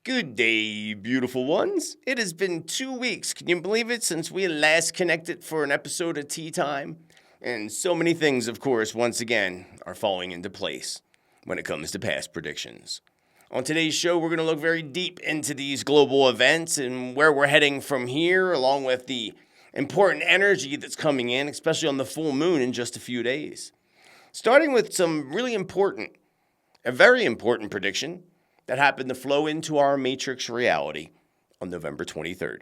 Good day, beautiful ones. It has been 2 weeks, can you believe it, since we last connected for an episode of Teatime? And so many things, of course, once again, are falling into place when it comes to past predictions. On today's show, we're going to look very deep into these global events and where we're heading from here, along with the important energy that's coming in, especially on the full moon in just a few days. Starting with some really important, a very important prediction that happened to flow into our matrix reality on November 23rd.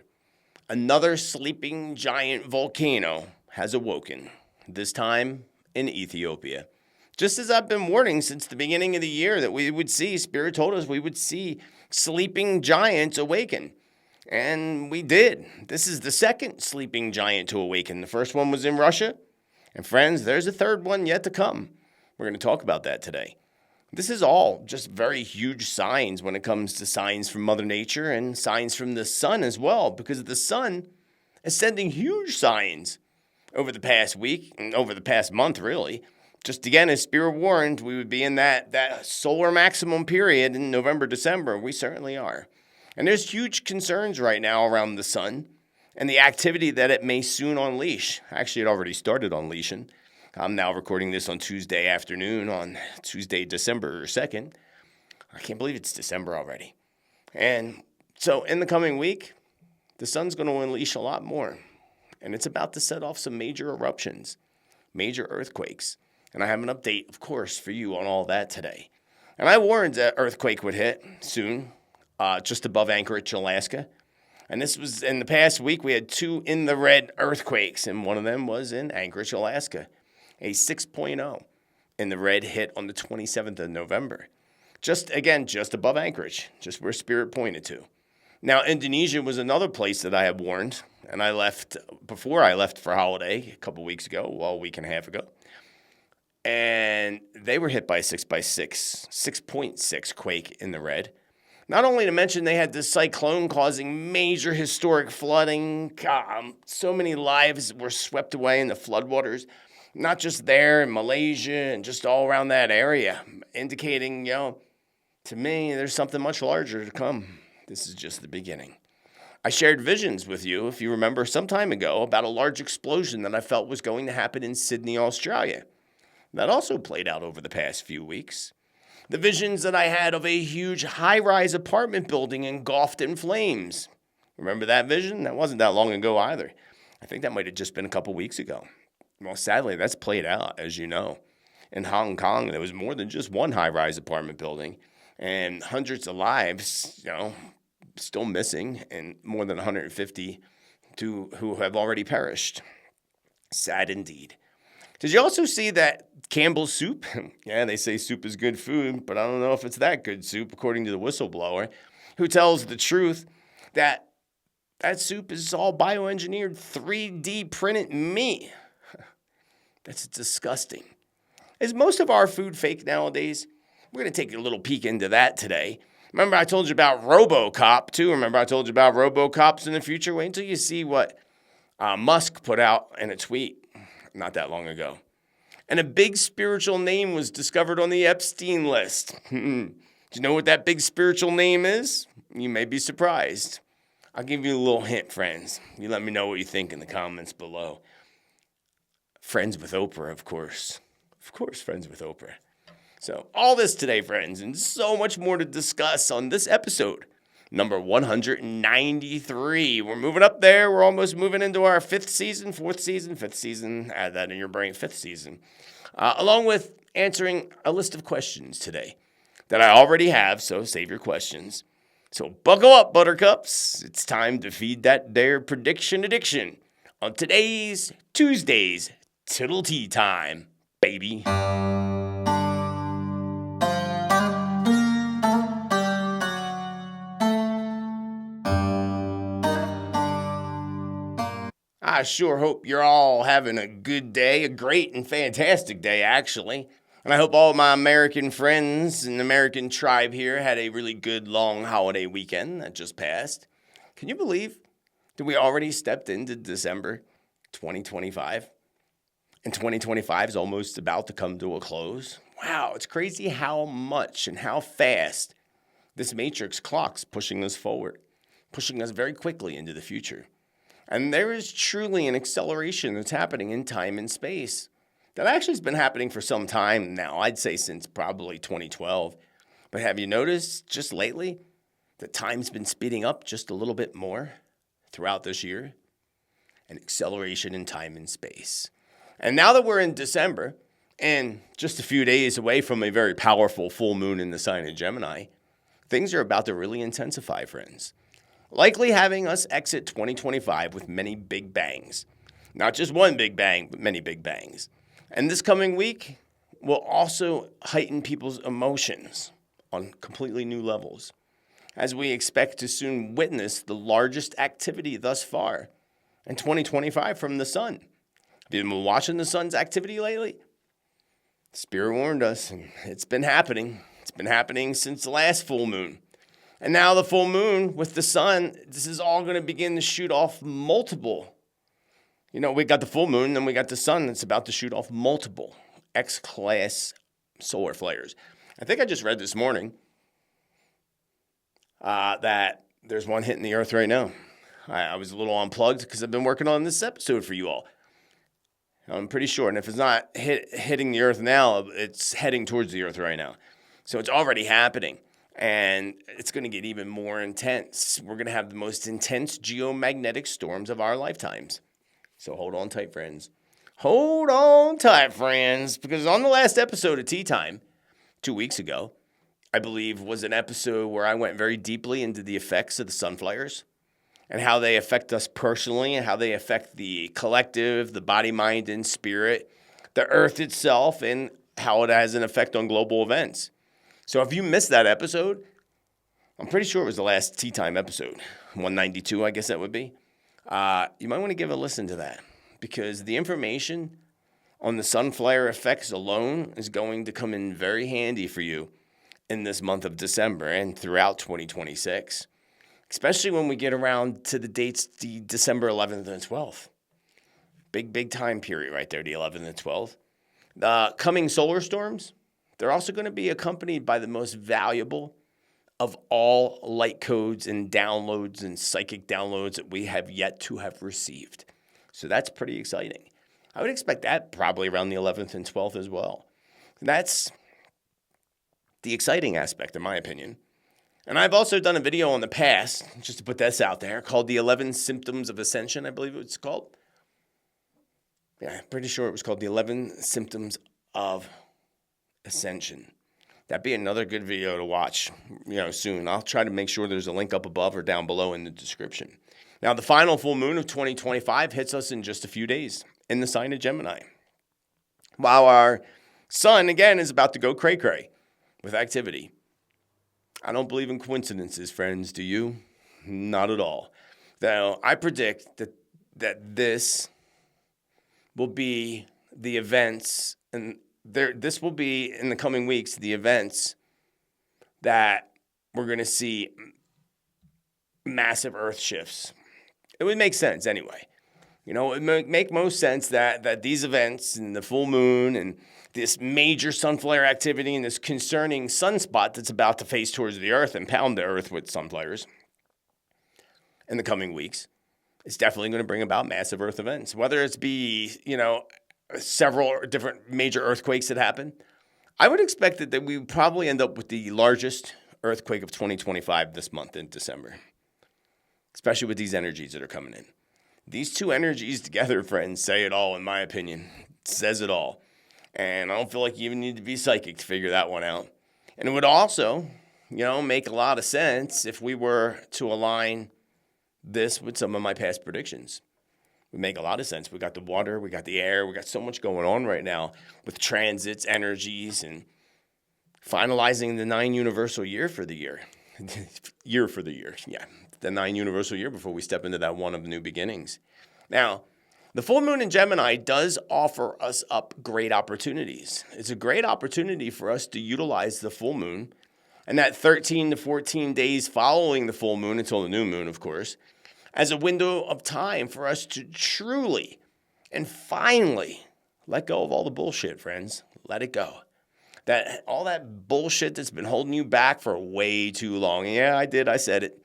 Another sleeping giant volcano has awoken, this time in Ethiopia. Just as I've been warning since the beginning of the year that we would see, Spirit told us we would see sleeping giants awaken. And we did. This is the second sleeping giant to awaken. The first one was in Russia. And friends, there's a third one yet to come. We're going to talk about that today. This is all just very huge signs when it comes to signs from Mother Nature and signs from the sun as well, because the sun is sending huge signs over the past week and over the past month, really. Just again, as Spirit warned, we would be in that solar maximum period in November, December. We certainly are. And there's huge concerns right now around the sun and the activity that it may soon unleash. Actually, it already started unleashing. I'm now recording this on Tuesday afternoon, on Tuesday, December 2nd. I can't believe it's December already. And so in the coming week, the sun's going to unleash a lot more. And it's about to set off some major eruptions, major earthquakes. And I have an update, of course, for you on all that today. And I warned that earthquake would hit soon, just above Anchorage, Alaska. And this was in the past week, we had 2 in the red earthquakes, and one of them was in Anchorage, Alaska. A 6.0 in the red hit on the 27th of November. Just above Anchorage, just where Spirit pointed to. Now, Indonesia was another place that I had warned, and I left before I left for holiday a couple weeks ago, well, a week and a half ago. And they were hit by a 6.6 quake in the red. Not only to mention they had this cyclone causing major historic flooding. So many lives were swept away in the floodwaters. Not just there in Malaysia and just all around that area, indicating, to me, there's something much larger to come. This is just the beginning. I shared visions with you, if you remember, some time ago about a large explosion that I felt was going to happen in Sydney, Australia. That also played out over the past few weeks. The visions that I had of a huge high-rise apartment building engulfed in flames. Remember that vision? That wasn't that long ago either. I think that might have just been a couple weeks ago. Well, sadly, that's played out, as you know. In Hong Kong, there was more than just one high-rise apartment building, and hundreds of lives, still missing, and more than 150 who have already perished. Sad indeed. Did you also see that Campbell's soup? Yeah, they say soup is good food, but I don't know if it's that good soup, according to the whistleblower, who tells the truth that soup is all bioengineered 3D printed meat. That's disgusting. Is most of our food fake nowadays? We're going to take a little peek into that today. Remember I told you about RoboCop, too? Remember I told you about RoboCops in the future? Wait until you see what Musk put out in a tweet not that long ago. And a big spiritual name was discovered on the Epstein list. Do you know what that big spiritual name is? You may be surprised. I'll give you a little hint, friends. You let me know what you think in the comments below. Friends with Oprah, of course. Of course, friends with Oprah. So, all this today, friends, and so much more to discuss on this episode, number 193. We're moving up there. We're almost moving into our fifth season. Add that in your brain, fifth season. Along with answering a list of questions today that I already have, so save your questions. So, buckle up, buttercups. It's time to feed that dare prediction addiction on today's Tuesday's Tittle Tea Time, baby. I sure hope you're all having a good day, a great and fantastic day, actually. And I hope all my American friends and American tribe here had a really good long holiday weekend that just passed. Can you believe that we already stepped into December 2025? And 2025 is almost about to come to a close. Wow, it's crazy how much and how fast This matrix clock's pushing us forward, pushing us very quickly into the future. And there is truly an acceleration that's happening in time and space. That actually has been happening for some time now, I'd say since probably 2012. But have you noticed just lately that time's been speeding up just a little bit more throughout this year? An acceleration in time and space. And now that we're in December, and just a few days away from a very powerful full moon in the sign of Gemini, things are about to really intensify, friends. Likely having us exit 2025 with many big bangs. Not just one big bang, but many big bangs. And this coming week will also heighten people's emotions on completely new levels, as we expect to soon witness the largest activity thus far in 2025 from the sun. Have you been watching the sun's activity lately? Spirit warned us, and it's been happening. It's been happening since the last full moon. And now the full moon with the sun, this is all going to begin to shoot off multiple. We got the full moon, then we got the sun that's about to shoot off multiple X-class solar flares. I think I just read this morning that there's one hitting the Earth right now. I was a little unplugged because I've been working on this episode for you all. I'm pretty sure. And if it's not hitting the Earth now, it's heading towards the Earth right now. So it's already happening. And it's going to get even more intense. We're going to have the most intense geomagnetic storms of our lifetimes. So hold on tight, friends. Hold on tight, friends. Because on the last episode of Teatime, 2 weeks ago, I believe was an episode where I went very deeply into the effects of the sun flares and how they affect us personally and how they affect the collective, the body, mind, and spirit, the Earth itself, and how it has an effect on global events. So if you missed that episode, I'm pretty sure it was the last Teatime episode, 192, I guess that would be. You might want to give a listen to that because the information on the sun flare effects alone is going to come in very handy for you in this month of December and throughout 2026, especially when we get around to the dates, the December 11th and 12th. Big time period right there, the 11th and 12th. The coming solar storms, they're also going to be accompanied by the most valuable of all light codes and downloads and psychic downloads that we have yet to have received. So that's pretty exciting. I would expect that probably around the 11th and 12th as well. That's the exciting aspect, in my opinion. And I've also done a video in the past, just to put this out there, called The 11 Symptoms of Ascension, I believe it's called. Yeah, I'm pretty sure it was called The 11 Symptoms of Ascension. That'd be another good video to watch, soon. I'll try to make sure there's a link up above or down below in the description. Now, the final full moon of 2025 hits us in just a few days in the sign of Gemini. While our sun, again, is about to go cray-cray with activity. I don't believe in coincidences, friends. Do you? Not at all. Now, I predict that this will be the events, and this will be, in the coming weeks, the events that we're going to see massive earth shifts. It would make sense anyway. It would make most sense that these events and the full moon and this major sun flare activity and this concerning sunspot that's about to face towards the Earth and pound the Earth with sun flares in the coming weeks is definitely going to bring about massive Earth events. Whether it's be, several different major earthquakes that happen, I would expect that we would probably end up with the largest earthquake of 2025 this month in December, especially with these energies that are coming in. These two energies together, friends, say it all, in my opinion. It says it all. And I don't feel like you even need to be psychic to figure that one out. And it would also, make a lot of sense if we were to align this with some of my past predictions. It would make a lot of sense. We got the water, we got the air, we got so much going on right now with transits, energies, and finalizing the 9 universal year for the year. Yeah. The 9 universal year before we step into that one of new beginnings. Now, the full moon in Gemini does offer us up great opportunities. It's a great opportunity for us to utilize the full moon and that 13 to 14 days following the full moon until the new moon, of course, as a window of time for us to truly and finally let go of all the bullshit, friends. Let it go. That all that bullshit that's been holding you back for way too long. Yeah, I did. I said it.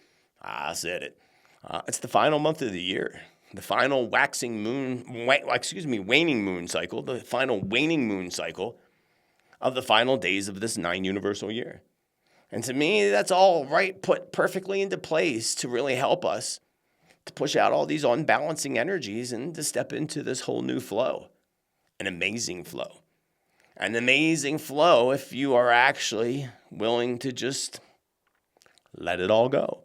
It's the final month of the year. The final waning moon cycle. The final waning moon cycle of the final days of this 9 universal year. And to me, that's all put perfectly into place to really help us to push out all these unbalancing energies and to step into this whole new flow. An amazing flow. An amazing flow if you are actually willing to just let it all go.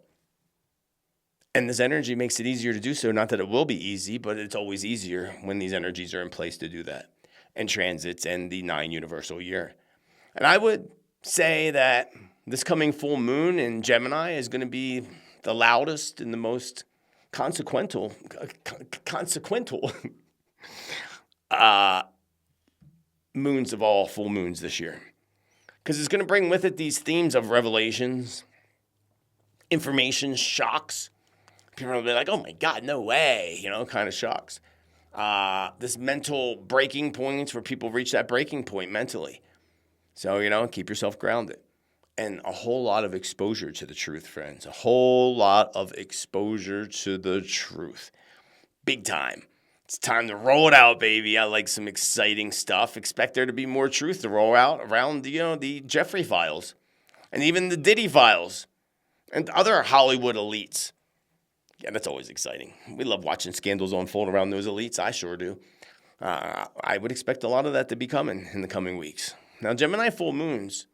And this energy makes it easier to do so. Not that it will be easy, but it's always easier when these energies are in place to do that. And transits and the 9 universal year. And I would say that this coming full moon in Gemini is going to be the loudest and the most consequential moons of all full moons this year. Because it's going to bring with it these themes of revelations, information, shocks. People will be like, oh my God, no way, kind of shocks. This mental breaking points where people reach that breaking point mentally. So, keep yourself grounded. And a whole lot of exposure to the truth, friends. A whole lot of exposure to the truth. Big time. It's time to roll it out, baby. I like some exciting stuff. Expect there to be more truth to roll out around, the Jeffrey files. And even the Diddy files. And other Hollywood elites. Yeah, that's always exciting. We love watching scandals unfold around those elites. I sure do. I would expect a lot of that to be coming in the coming weeks. Now, Gemini full moons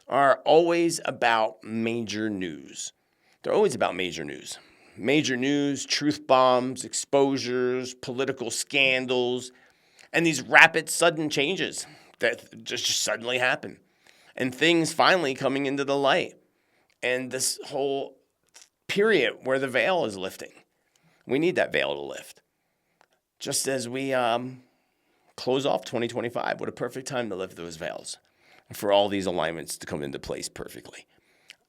are always about major news. They're always about major news. Major news, truth bombs, exposures, political scandals, and these rapid, sudden changes that just suddenly happen. And things finally coming into the light. And this whole period where the veil is lifting. We need that veil to lift. Just as we close off 2025, what a perfect time to lift those veils. For all these alignments to come into place perfectly.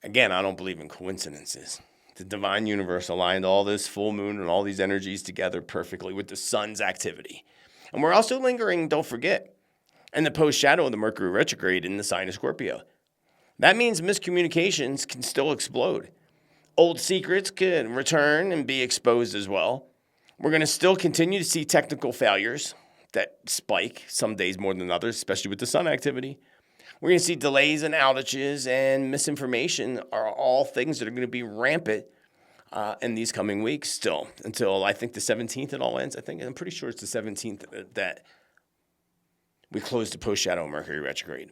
Again, I don't believe in coincidences. The divine universe aligned all this full moon and all these energies together perfectly with the sun's activity. And we're also lingering, don't forget, in the post-shadow of the Mercury retrograde in the sign of Scorpio. That means miscommunications can still explode. Old secrets can return and be exposed as well. We're going to still continue to see technical failures that spike some days more than others, especially with the sun activity. We're going to see delays and outages and misinformation are all things that are going to be rampant in these coming weeks still until I think the 17th it all ends. I'm pretty sure it's the 17th that we close the post-shadow Mercury retrograde.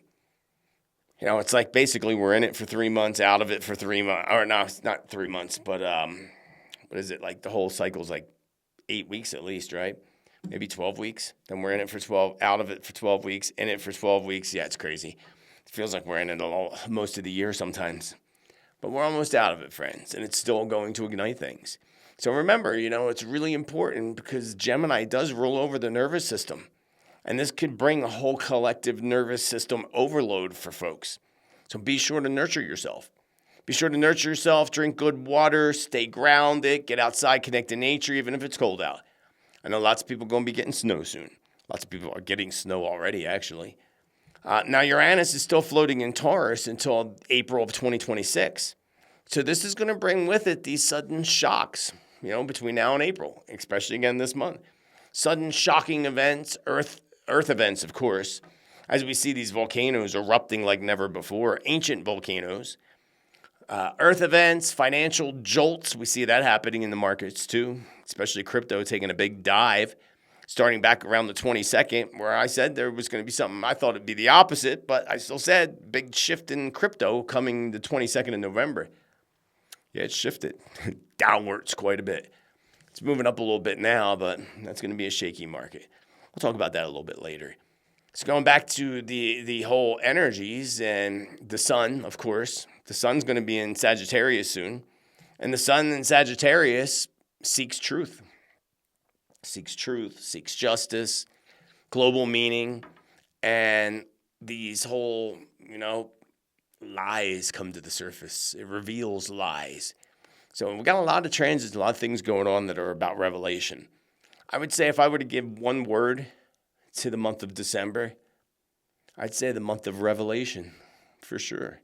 It's like basically we're in it for 3 months, out of it for 3 months. Or no, it's not 3 months, but what is it? Like the whole cycle's like 8 weeks at least, right? Maybe 12 weeks. Then we're in it for 12, out of it for 12 weeks, in it for 12 weeks. Yeah, it's crazy. It feels like we're in it most of the year sometimes. But we're almost out of it, friends, and it's still going to ignite things. So remember, it's really important because Gemini does roll over the nervous system. And this could bring a whole collective nervous system overload for folks. So be sure to nurture yourself. Be sure to nurture yourself, drink good water, stay grounded, get outside, connect to nature, even if it's cold out. I know lots of people are going to be getting snow soon. Lots of people are getting snow already, actually. Now, Uranus is still floating in Taurus until April of 2026. So this is going to bring with it these sudden shocks, between now and April, especially again this month. Sudden shocking events, Earth events, of course, as we see these volcanoes erupting like never before, ancient volcanoes. Earth events, financial jolts, we see that happening in the markets too, especially crypto taking a big dive, starting back around the 22nd, where I said there was going to be something. I thought it'd be the opposite, but I still said big shift in crypto coming the 22nd of November. Yeah, it shifted downwards quite a bit. It's moving up a little bit now, but that's going to be a shaky market. We'll talk about that a little bit later. So going back to the whole energies and the sun, of course. The sun's going to be in Sagittarius soon. And the sun in Sagittarius seeks truth. Seeks truth, seeks justice, global meaning. And these whole, lies come to the surface. It reveals lies. So we've got a lot of transits, a lot of things going on that are about revelation. I would say if I were to give one word to the month of December, I'd say the month of revelation, for sure.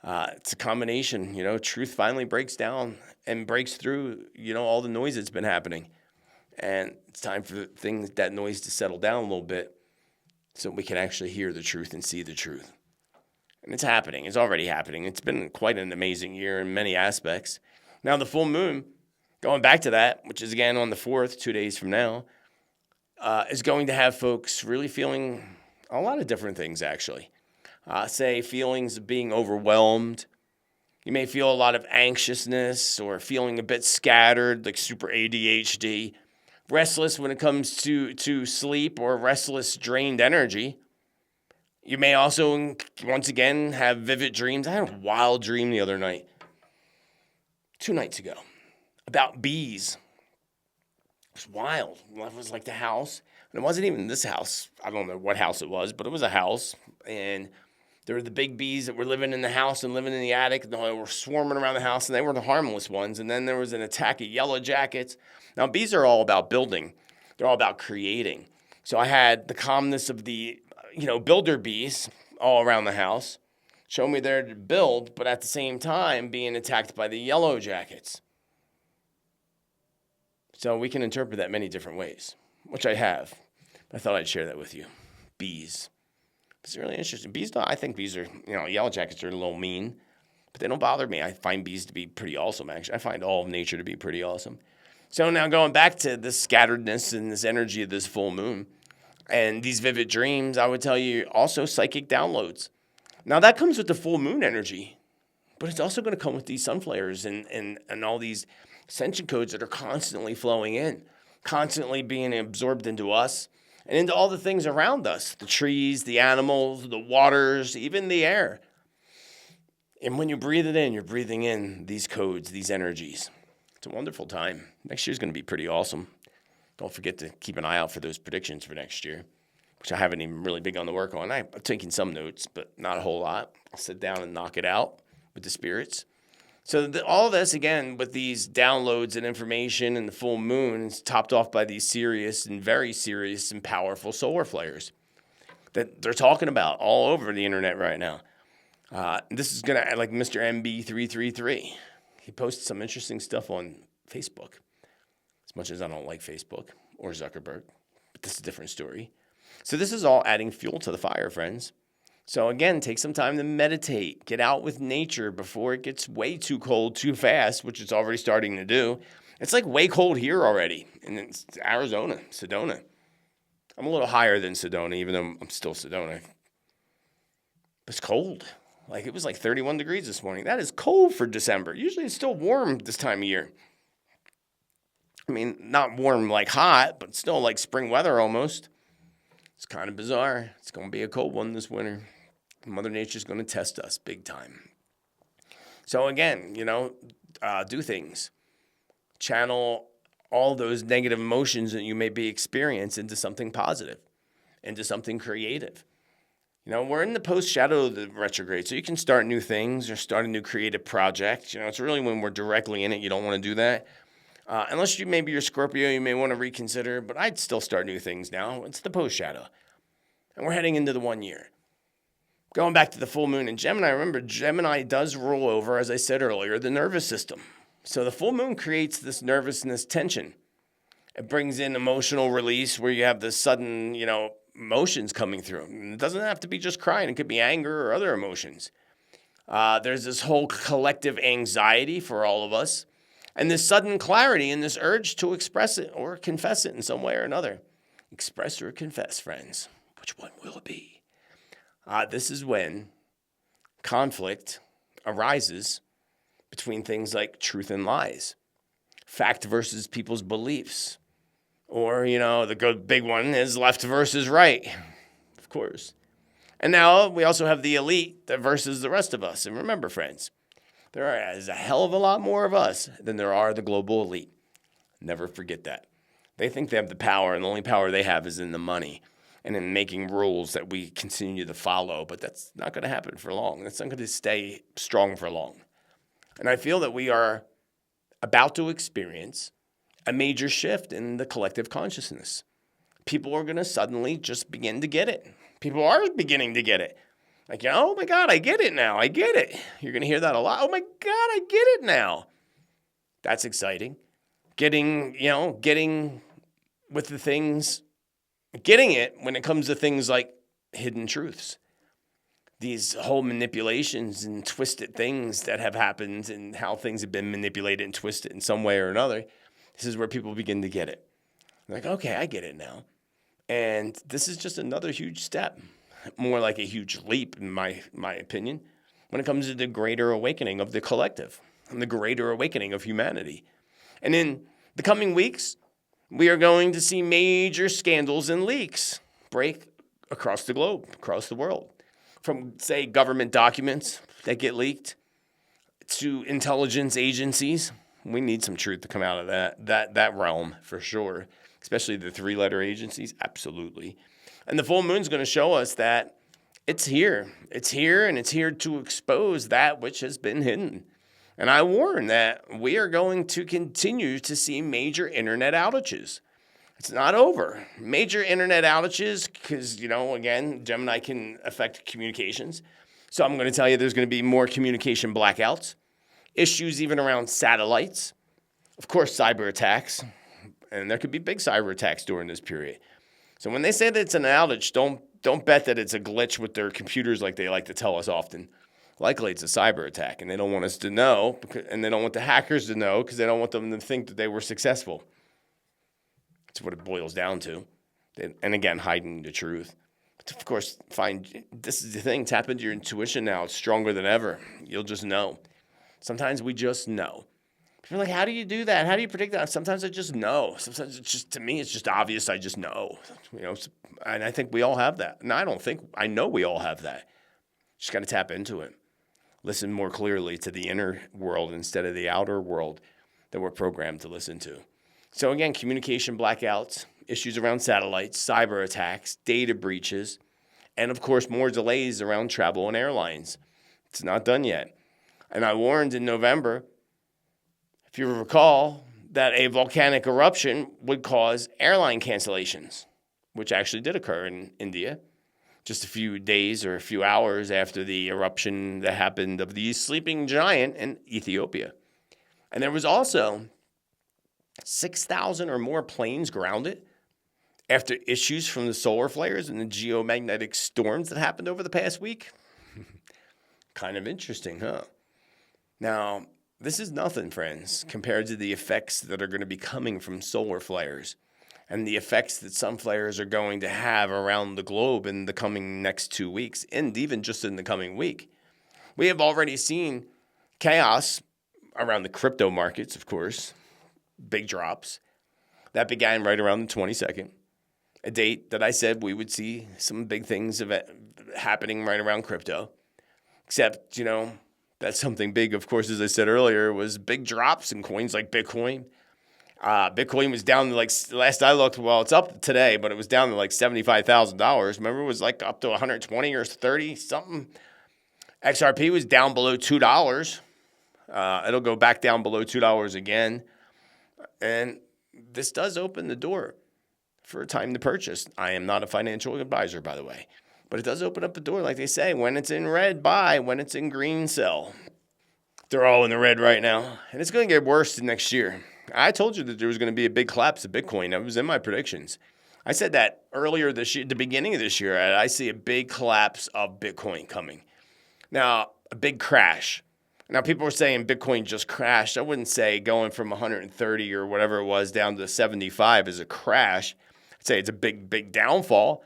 It's a combination, truth finally breaks down and breaks through, all the noise that's been happening. And it's time for that noise to settle down a little bit so we can actually hear the truth and see the truth. And it's happening. It's already happening. It's been quite an amazing year in many aspects. Now, the full moon, going back to that, which is again on the 4th, 2 days from now, is going to have folks really feeling a lot of different things, actually. Say feelings of being overwhelmed. You may feel a lot of anxiousness or feeling a bit scattered, like super ADHD. Restless when it comes to sleep or restless, drained energy. You may also, once again, have vivid dreams. I had a wild dream the other night, 2 nights ago, about bees. It was wild. It was like the house. And it wasn't even this house. I don't know what house it was, but it was a house. And there were the big bees that were living in the house and living in the attic. And they were swarming around the house, and they were the harmless ones. And then there was an attack of yellow jackets. Now, bees are all about building. They're all about creating. So I had the calmness of the, builder bees all around the house, showing me there to build, but at the same time being attacked by the yellow jackets. So we can interpret that many different ways, which I have. I thought I'd share that with you. Bees. It's really interesting. I think bees are, yellow jackets are a little mean, but they don't bother me. I find bees to be pretty awesome, actually. I find all of nature to be pretty awesome. So now going back to this scatteredness and this energy of this full moon and these vivid dreams, I would tell you also psychic downloads. Now that comes with the full moon energy, but it's also going to come with these sun flares and all these ascension codes that are constantly flowing in, constantly being absorbed into us and into all the things around us, the trees, the animals, the waters, even the air. And when you breathe it in, you're breathing in these codes, these energies. It's a wonderful time. Next year's going to be pretty awesome. Don't forget to keep an eye out for those predictions for next year, which I haven't even really begun to work on. I'm taking some notes, but not a whole lot. I'll sit down and knock it out with the spirits. So all this, again, with these downloads and information and the full moon is topped off by these serious and very serious and powerful solar flares that they're talking about all over the internet right now. This is going to, like Mr. MB333, he posted some interesting stuff on Facebook. As much as I don't like Facebook or Zuckerberg, but this is a different story. So this is all adding fuel to the fire, friends. So again, take some time to meditate. Get out with nature before it gets way too cold too fast, which it's already starting to do. It's like way cold here already. And it's Arizona, Sedona. I'm a little higher than Sedona, even though I'm still Sedona. It's cold. Like it was like 31 degrees this morning. That is cold for December. Usually it's still warm this time of year. I mean, not warm like hot, but still like spring weather almost. It's kind of bizarre. It's going to be a cold one this winter. Mother Nature's going to test us big time. So again, do things. Channel all those negative emotions that you may be experiencing into something positive, into something creative. We're in the post-shadow of the retrograde, so you can start new things or start a new creative project. It's really when we're directly in it, you don't want to do that. Unless maybe you're Scorpio, you may want to reconsider, but I'd still start new things now. It's the post-shadow. And we're heading into the 1 year. Going back to the full moon in Gemini, remember, Gemini does rule over, as I said earlier, the nervous system. So the full moon creates this nervousness tension. It brings in emotional release where you have the sudden, emotions coming through. And it doesn't have to be just crying. It could be anger or other emotions. There's this whole collective anxiety for all of us. And this sudden clarity and this urge to express it or confess it in some way or another. Express or confess, friends. Which one will it be? This is when conflict arises between things like truth and lies, fact versus people's beliefs, or, the big one is left versus right, of course. And now we also have the elite versus the rest of us. And remember, friends, there is a hell of a lot more of us than there are the global elite. Never forget that. They think they have the power, and the only power they have is in the money and in making rules that we continue to follow. But that's not going to happen for long. That's not going to stay strong for long. And I feel that we are about to experience a major shift in the collective consciousness. people are going to suddenly just begin to get it. People are beginning to get it. Like, oh my God, I get it now. I get it. You're going to hear that a lot. Oh my God, I get it now. That's exciting. Getting with the things, getting it when it comes to things like hidden truths. These whole manipulations and twisted things that have happened and how things have been manipulated and twisted in some way or another. This is where people begin to get it. Like, okay, I get it now. And this is just another huge step, more like a huge leap in my opinion, when it comes to the greater awakening of the collective and the greater awakening of humanity. And in the coming weeks, we are going to see major scandals and leaks break across the globe, across the world. From, say, government documents that get leaked to intelligence agencies. We need some truth to come out of that realm for sure, especially the three-letter agencies. Absolutely. And the full moon's going to show us that it's here. It's here, and it's here to expose that which has been hidden. And I warn that we are going to continue to see major internet outages. It's not over. Major internet outages, because, again, Gemini can affect communications. So I'm going to tell you there's going to be more communication blackouts, issues even around satellites, of course, cyber attacks, and there could be big cyber attacks during this period. So when they say that it's an outage, don't bet that it's a glitch with their computers like they like to tell us often. Likely it's a cyber attack, and they don't want us to know, and they don't want the hackers to know because they don't want them to think that they were successful. That's what it boils down to. And again, hiding the truth. But of course, this is the thing. Tap into your intuition now. It's stronger than ever. You'll just know. Sometimes we just know. People are like, how do you do that? How do you predict that? Sometimes I just know. Sometimes to me, it's just obvious. I just know. And I think we all have that. And I know we all have that. Just got to tap into it. Listen more clearly to the inner world instead of the outer world that we're programmed to listen to. So again, communication blackouts, issues around satellites, cyber attacks, data breaches, and of course, more delays around travel and airlines. It's not done yet. And I warned in November, if you recall, that a volcanic eruption would cause airline cancellations, which actually did occur in India, just a few days or a few hours after the eruption that happened of the sleeping giant in Ethiopia. And there was also 6,000 or more planes grounded after issues from the solar flares and the geomagnetic storms that happened over the past week. Kind of interesting, huh? Now, this is nothing, friends, compared to the effects that are going to be coming from solar flares and the effects that some flares are going to have around the globe in the coming next 2 weeks, and even just in the coming week. We have already seen chaos around the crypto markets, of course. Big drops. That began right around the 22nd, a date that I said we would see some big things happening right around crypto. Except, that something big, of course, as I said earlier, was big drops in coins like Bitcoin. Bitcoin was down to last I looked, well, it's up today, but it was down to $75,000. Remember, it was up to 120 or 30 something. XRP was down below $2. It'll go back down below $2 again. And this does open the door for a time to purchase. I am not a financial advisor, by the way. But it does open up the door, like they say. When it's in red, buy. When it's in green, sell. They're all in the red right now. And it's going to get worse next year. I told you that there was going to be a big collapse of Bitcoin. That was in my predictions. I said that earlier this year, the beginning of this year. I see a big collapse of Bitcoin coming. Now, a big crash. Now, people are saying Bitcoin just crashed. I wouldn't say going from 130 or whatever it was down to 75 is a crash. I'd say it's a big, big downfall,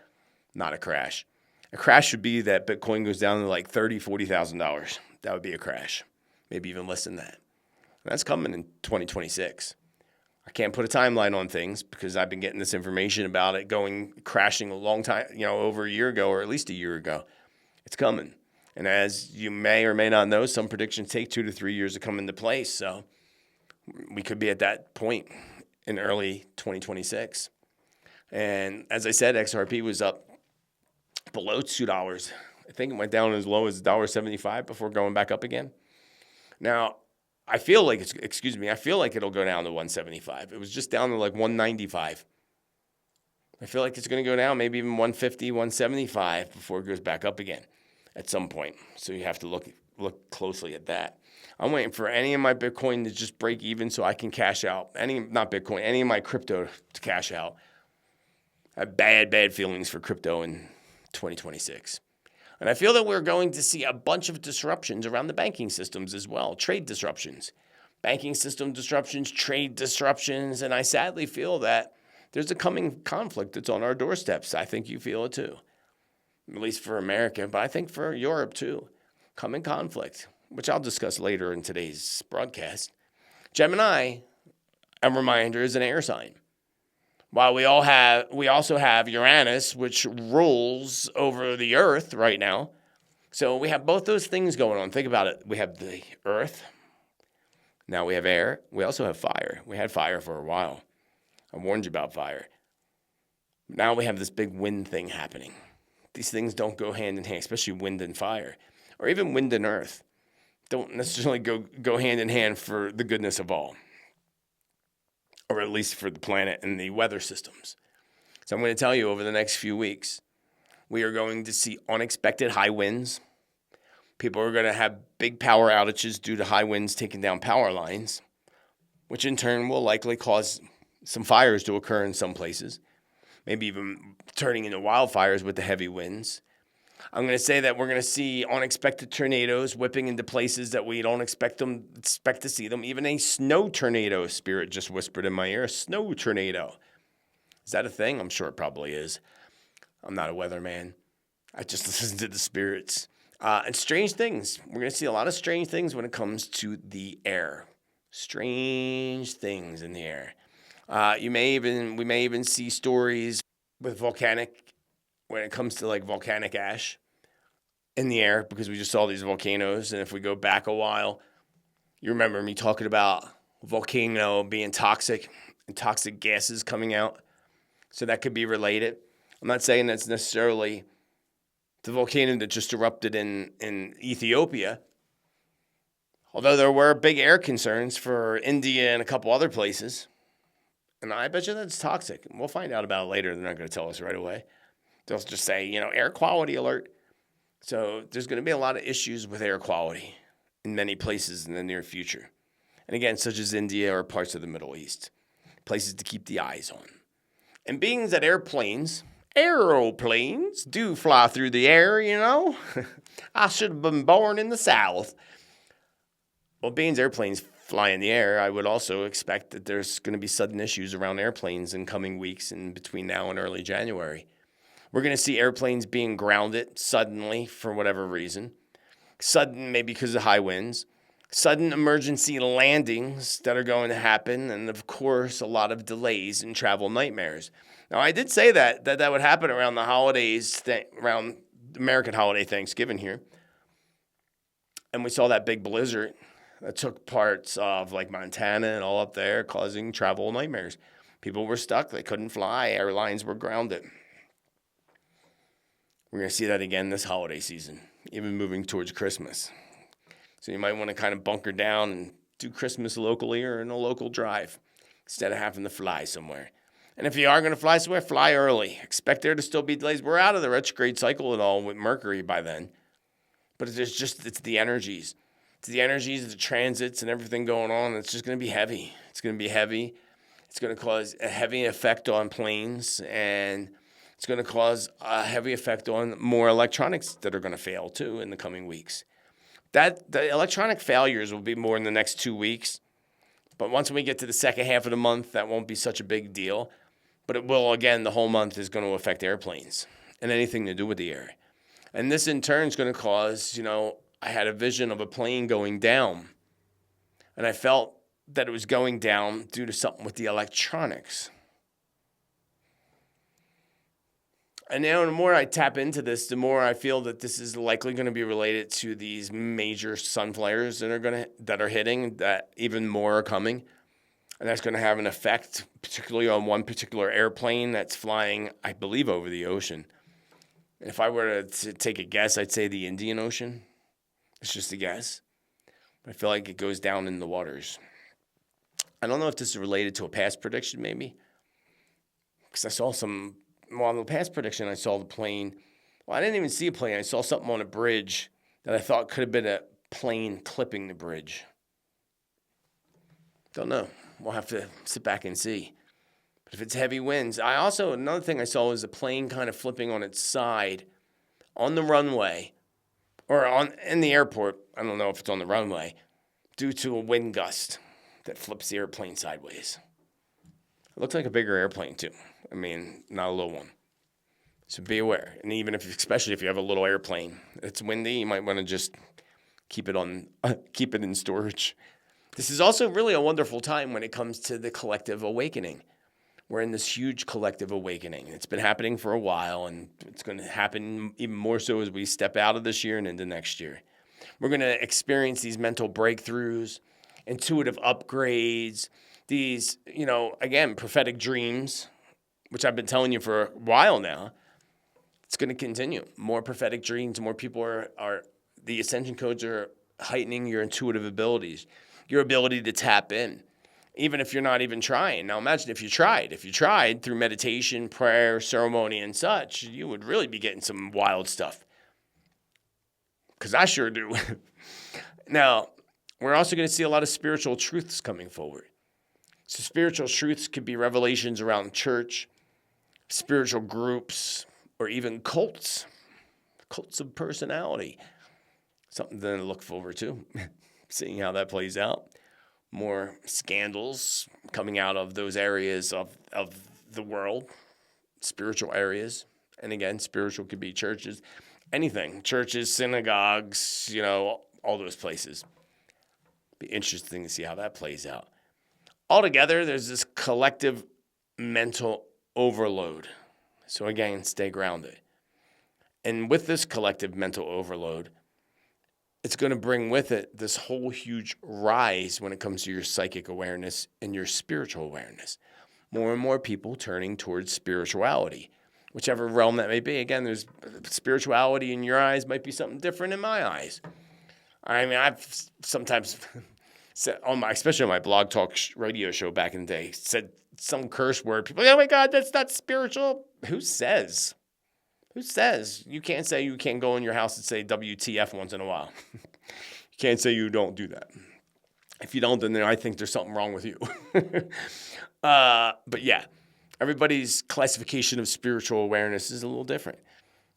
not a crash. A crash would be that Bitcoin goes down to $30,000, $40,000. That would be a crash, maybe even less than that. And that's coming in 2026. I can't put a timeline on things because I've been getting this information about it crashing a long time, over a year ago or at least a year ago. It's coming. And as you may or may not know, some predictions take 2 to 3 years to come into place. So we could be at that point in early 2026. And as I said, XRP was up below $2. I think it went down as low as $1.75 before going back up again. Now, I feel like it'll go down to 175. It was just down to 195. I feel like it's going to go down, maybe even 150, 175 before it goes back up again at some point. So you have to look closely at that. I'm waiting for any of my Bitcoin to just break even so I can cash out. Any of my crypto to cash out. I have bad feelings for crypto in 2026. And I feel that we're going to see a bunch of disruptions around the banking systems as well. Trade disruptions, banking system disruptions, trade disruptions. And I sadly feel that there's a coming conflict that's on our doorsteps. I think you feel it too, at least for America, but I think for Europe too. Coming conflict, which I'll discuss later in today's broadcast. Gemini, a reminder, is an air sign. While we also have Uranus, which rules over the Earth right now. So we have both those things going on. Think about it. We have the Earth. Now we have air. We also have fire. We had fire for a while. I warned you about fire. Now we have this big wind thing happening. These things don't go hand in hand, especially wind and fire, or even wind and earth. Don't necessarily go hand in hand for the goodness of all, or at least for the planet and the weather systems. So I'm going to tell you, over the next few weeks, we are going to see unexpected high winds. People are going to have big power outages due to high winds taking down power lines, which in turn will likely cause some fires to occur in some places, maybe even turning into wildfires with the heavy winds. I'm going to say that we're going to see unexpected tornadoes whipping into places that we don't expect to see them. Even a snow tornado, Spirit just whispered in my ear, a snow tornado. Is that a thing? I'm sure it probably is. I'm not a weatherman. I just listen to the spirits. And strange things. We're going to see a lot of strange things when it comes to the air. Strange things in the air. We may even see stories with when it comes to like volcanic ash in the air, because we just saw these volcanoes. And if we go back a while, you remember me talking about a volcano being toxic and toxic gases coming out. So that could be related. I'm not saying that's necessarily the volcano that just erupted in Ethiopia, although there were big air concerns for India and a couple other places. And I bet you that's toxic. We'll find out about it later. They're not going to tell us right away. They'll just say, air quality alert. So there's going to be a lot of issues with air quality in many places in the near future. And again, such as India or parts of the Middle East. Places to keep the eyes on. And being that aeroplanes do fly through the air, I should have been born in the South. Well, being airplanes fly in the air, I would also expect that there's going to be sudden issues around airplanes in coming weeks and between now and early January. We're going to see airplanes being grounded suddenly for whatever reason. Sudden, maybe because of high winds. Sudden emergency landings that are going to happen. And, of course, a lot of delays and travel nightmares. Now, I did say that would happen around the holidays, around American holiday Thanksgiving here. And we saw that big blizzard that took parts of like Montana and all up there, causing travel nightmares. People were stuck. They couldn't fly. Airlines were grounded. We're going to see that again this holiday season, even moving towards Christmas. So you might want to kind of bunker down and do Christmas locally or in a local drive instead of having to fly somewhere. And if you are going to fly somewhere, fly early. Expect there to still be delays. We're out of the retrograde cycle and all with Mercury by then. But it's the energies. It's the energies, the transits, and everything going on. It's just going to be heavy. It's going to be heavy. It's going to cause a heavy effect on planes, and it's going to cause a heavy effect on more electronics that are going to fail, too, in the coming weeks. The electronic failures will be more in the next 2 weeks. But once we get to the second half of the month, that won't be such a big deal. But it will, again, the whole month is going to affect airplanes and anything to do with the air. And this, in turn, is going to cause, I had a vision of a plane going down, and I felt that it was going down due to something with the electronics. And now the more I tap into this, the more I feel that this is likely going to be related to these major sun flares that are hitting, that even more are coming. And that's going to have an effect, particularly on one particular airplane that's flying, I believe, over the ocean. And if I were to take a guess, I'd say the Indian Ocean. It's just a guess. But I feel like it goes down in the waters. I don't know if this is related to a past prediction, maybe. Because I saw some Well, in the past prediction, I saw the plane. Well, I didn't even see a plane. I saw something on a bridge that I thought could have been a plane clipping the bridge. Don't know. We'll have to sit back and see. But if it's heavy winds, another thing I saw was a plane kind of flipping on its side on the runway or in the airport. I don't know if it's on the runway due to a wind gust that flips the airplane sideways. It looks like a bigger airplane too. I mean, not a little one. So be aware. And especially if you have a little airplane, it's windy, you might want to just keep it in storage. This is also really a wonderful time when it comes to the collective awakening. We're in this huge collective awakening. It's been happening for a while, and it's going to happen even more so as we step out of this year and into next year. We're going to experience these mental breakthroughs, intuitive upgrades, these, again, prophetic dreams, which I've been telling you for a while now. It's going to continue. More prophetic dreams, more people the ascension codes are heightening your intuitive abilities, your ability to tap in, even if you're not even trying. Now imagine if you tried. If you tried through meditation, prayer, ceremony, and such, you would really be getting some wild stuff. Because I sure do. Now, we're also going to see a lot of spiritual truths coming forward. So spiritual truths could be revelations around church, spiritual groups, or even cults of personality. Something to look forward to, seeing how that plays out. More scandals coming out of those areas of the world, spiritual areas. And again, spiritual could be churches, anything, churches, synagogues, all those places. Be interesting to see how that plays out. Altogether, there's this collective mental overload. So again, stay grounded. And with this collective mental overload, it's going to bring with it this whole huge rise when it comes to your psychic awareness and your spiritual awareness. More and more people turning towards spirituality, whichever realm that may be. Again, there's spirituality in your eyes might be something different in my eyes. I mean, I've sometimes said especially on my blog talk radio show back in the day, said some curse word. People, oh my God, that's not spiritual. Who says? Who says? You can't say you can't go in your house and say WTF once in a while. You can't say you don't do that. If you don't, then I think there's something wrong with you. But yeah, everybody's classification of spiritual awareness is a little different.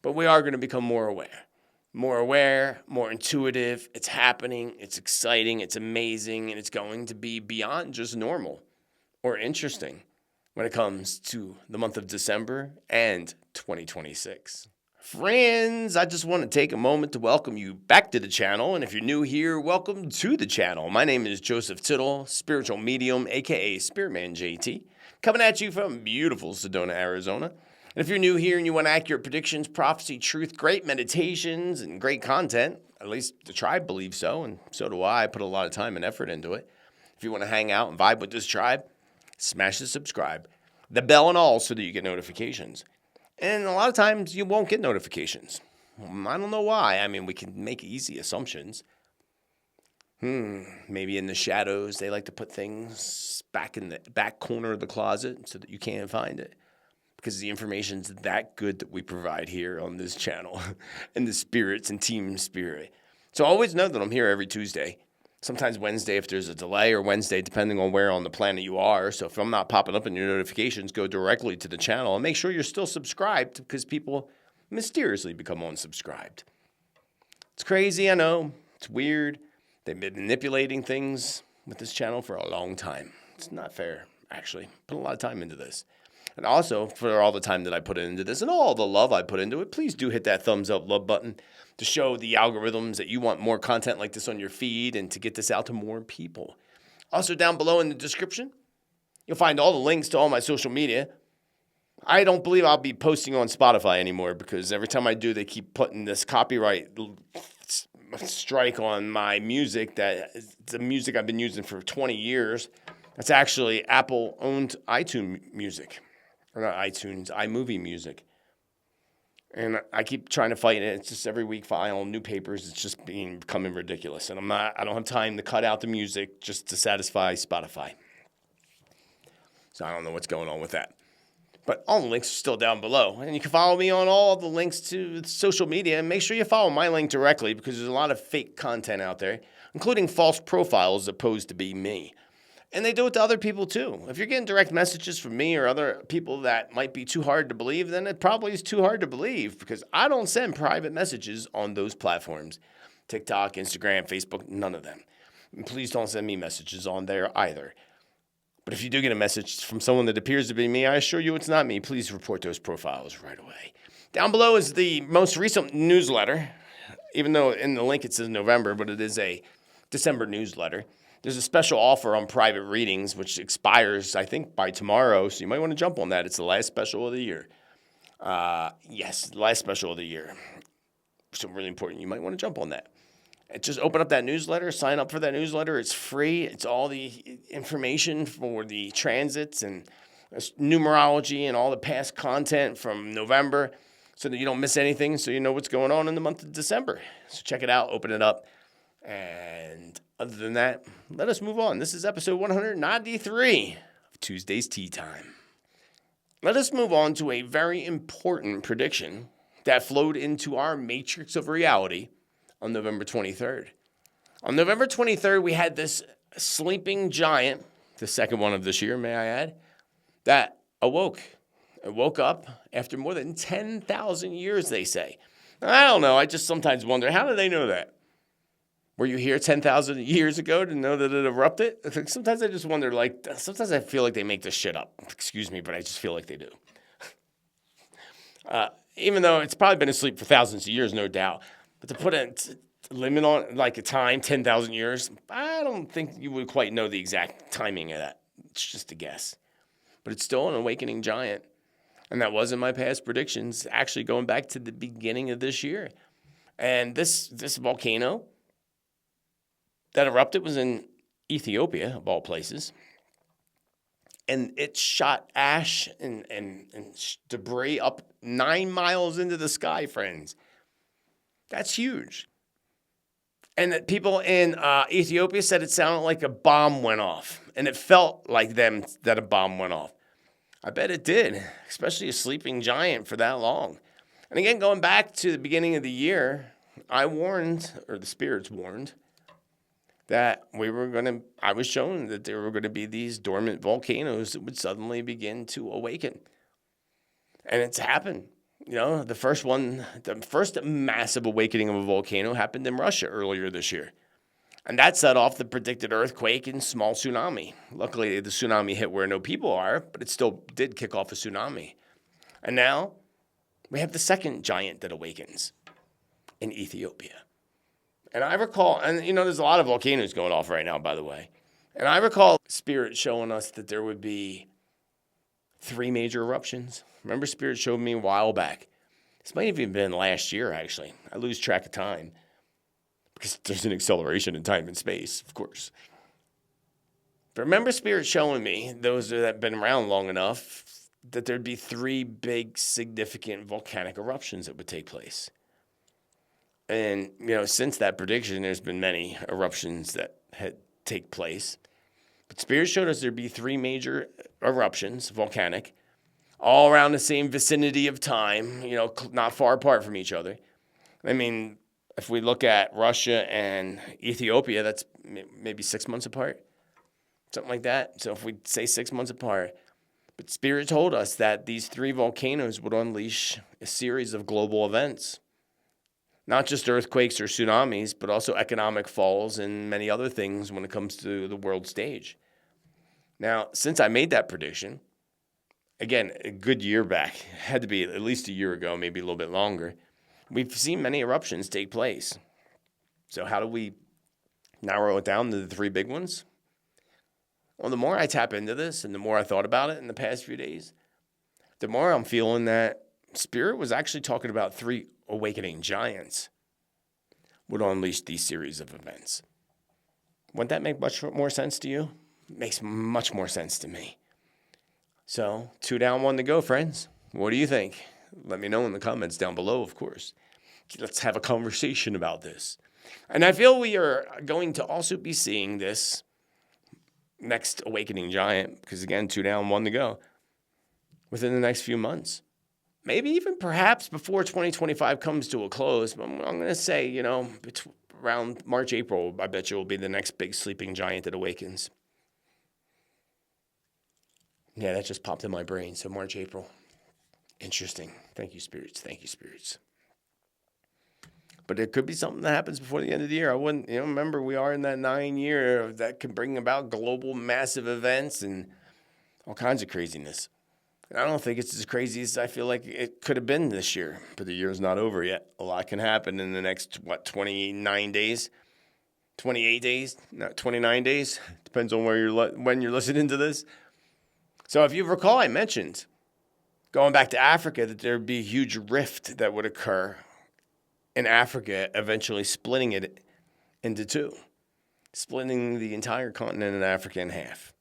But we are going to become more aware, more intuitive. It's happening. It's exciting. It's amazing. And it's going to be beyond just normal or interesting when it comes to the month of December and 2026. Friends, I just want to take a moment to welcome you back to the channel. And if you're new here, welcome to the channel. My name is Joseph Tittel, spiritual medium, aka Spiritman JT, coming at you from beautiful Sedona, Arizona. And if you're new here and you want accurate predictions, prophecy, truth, great meditations, and great content, at least the tribe believes so, and so do I. I put a lot of time and effort into it. If you want to hang out and vibe with this tribe, smash the subscribe, the bell and all so that you get notifications. And a lot of times you won't get notifications. I don't know why. I mean, we can make easy assumptions. Maybe in the shadows, they like to put things back in the back corner of the closet so that you can't find it. Because the information's that good that we provide here on this channel. And the spirits and team spirit. So always know that I'm here every Tuesday. Sometimes Wednesday if there's a delay, or Wednesday depending on where on the planet you are. So if I'm not popping up in your notifications, go directly to the channel and make sure you're still subscribed, because people mysteriously become unsubscribed. It's crazy, I know. It's weird. They've been manipulating things with this channel for a long time. It's not fair, actually. Put a lot of time into this. And also, for all the time that I put into this and all the love I put into it, please do hit that thumbs up love button to show the algorithms that you want more content like this on your feed and to get this out to more people. Also, down below in the description, you'll find all the links to all my social media. I don't believe I'll be posting on Spotify anymore, because every time I do, they keep putting this copyright strike on my music. That is the music I've been using for 20 years. That's actually Apple-owned iTunes music. Or not iTunes, iMovie music. And I keep trying to fight it. It's just every week filing new papers. It's just becoming ridiculous. And I don't have time to cut out the music just to satisfy Spotify. So I don't know what's going on with that. But all the links are still down below. And you can follow me on all the links to social media. And make sure you follow my link directly because there's a lot of fake content out there, including false profiles opposed to be me. And they do it to other people too. If you're getting direct messages from me or other people that might be too hard to believe, then it probably is too hard to believe because I don't send private messages on those platforms. TikTok, Instagram, Facebook, none of them. And please don't send me messages on there either. But if you do get a message from someone that appears to be me, I assure you it's not me. Please report those profiles right away. Down below is the most recent newsletter, even though in the link it says November, but it is a December newsletter. There's a special offer on private readings, which expires, I think, by tomorrow, so you might want to jump on that. It's the last special of the year. Yes, the last special of the year. So really important. You might want to jump on that. Just open up that newsletter, sign up for that newsletter. It's free. It's all the information for the transits and numerology and all the past content from November so that you don't miss anything, so you know what's going on in the month of December. So check it out, open it up. And other than that, let us move on. This is episode 193 of Tuesday's Tea Time. Let us move on to a very important prediction that flowed into our matrix of reality on November 23rd. On November 23rd, we had this sleeping giant, the second one of this year, may I add, that awoke. It woke up after more than 10,000 years, they say. I don't know. I just sometimes wonder, how do they know that? Were you here 10,000 years ago to know that it erupted? Sometimes I just wonder, sometimes I feel like they make this shit up. Excuse me, but I just feel like they do. Even though it's probably been asleep for thousands of years, no doubt. But to put a limit on, like a time, 10,000 years, I don't think you would quite know the exact timing of that. It's just a guess. But it's still an awakening giant. And that was in my past predictions, actually going back to the beginning of this year. And this volcano that erupted was in Ethiopia, of all places. And it shot ash and debris up 9 miles into the sky, friends. That's huge. And that people in Ethiopia said it sounded like a bomb went off. And it felt like them that a bomb went off. I bet it did, especially a sleeping giant for that long. And again, going back to the beginning of the year, I warned, or the spirits warned, that I was shown that there were going to be these dormant volcanoes that would suddenly begin to awaken. And it's happened. You know, the first massive awakening of a volcano happened in Russia earlier this year. And that set off the predicted earthquake and small tsunami. Luckily, the tsunami hit where no people are, but it still did kick off a tsunami. And now we have the second giant that awakens in Ethiopia. And I recall, and there's a lot of volcanoes going off right now, by the way. And I recall Spirit showing us that there would be 3 major eruptions. Remember, Spirit showed me a while back. This might have even been last year, actually. I lose track of time because there's an acceleration in time and space, of course. But remember Spirit showing me, those that have been around long enough, that there'd be 3 big, significant volcanic eruptions that would take place. And, since that prediction, there's been many eruptions that had take place. But Spirit showed us there'd be 3 major eruptions, volcanic, all around the same vicinity of time, not far apart from each other. I mean, if we look at Russia and Ethiopia, that's maybe 6 months apart, something like that. So if we say 6 months apart, but Spirit told us that these 3 volcanoes would unleash a series of global events. Not just earthquakes or tsunamis, but also economic falls and many other things when it comes to the world stage. Now, since I made that prediction, again, a good year back, had to be at least a year ago, maybe a little bit longer, we've seen many eruptions take place. So how do we narrow it down to the 3 big ones? Well, the more I tap into this and the more I thought about it in the past few days, the more I'm feeling that Spirit was actually talking about 3 awakening giants would unleash these series of events. Wouldn't that make much more sense to you? It makes much more sense to me. So, 2 down, 1 to go, friends. What do you think? Let me know in the comments down below, of course. Let's have a conversation about this. And I feel we are going to also be seeing this next awakening giant, because again, 2 down, 1 to go. within the next few months. Maybe even perhaps before 2025 comes to a close. But I'm going to say, around March, April, I bet you will be the next big sleeping giant that awakens. Yeah, that just popped in my brain. So March, April. Interesting. Thank you, spirits. Thank you, spirits. But it could be something that happens before the end of the year. I wouldn't, remember we are in that 9-year that can bring about global massive events and all kinds of craziness. And I don't think it's as crazy as I feel like it could have been this year. But the year's not over yet. A lot can happen in the next, 29 days? 28 days? No, 29 days. Depends on when you're listening to this. So if you recall, I mentioned, going back to Africa, that there would be a huge rift that would occur in Africa, eventually splitting it into two, splitting the entire continent of Africa in half.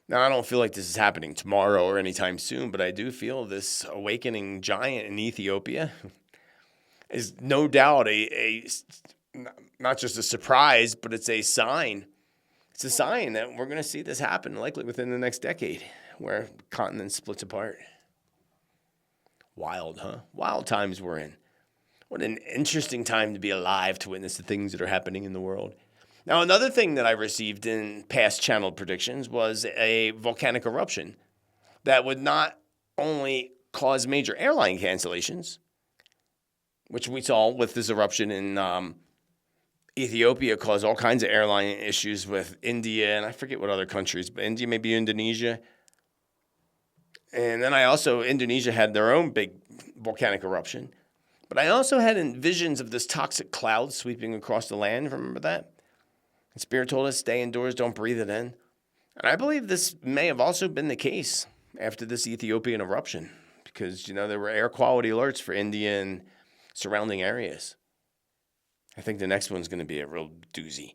Now, I don't feel like this is happening tomorrow or anytime soon, but I do feel this awakening giant in Ethiopia is no doubt not just a surprise, but it's a sign. It's a sign that we're going to see this happen likely within the next decade, where the continent splits apart. Wild, huh? Wild times we're in. What an interesting time to be alive to witness the things that are happening in the world. Now, another thing that I received in past channeled predictions was a volcanic eruption that would not only cause major airline cancellations, which we saw with this eruption in Ethiopia, caused all kinds of airline issues with India, and I forget what other countries, but India, maybe Indonesia. And then Indonesia had their own big volcanic eruption. But I also had visions of this toxic cloud sweeping across the land. Remember that? And Spirit told us, stay indoors, don't breathe it in. And I believe this may have also been the case after this Ethiopian eruption, because, there were air quality alerts for India and surrounding areas. I think the next one's going to be a real doozy.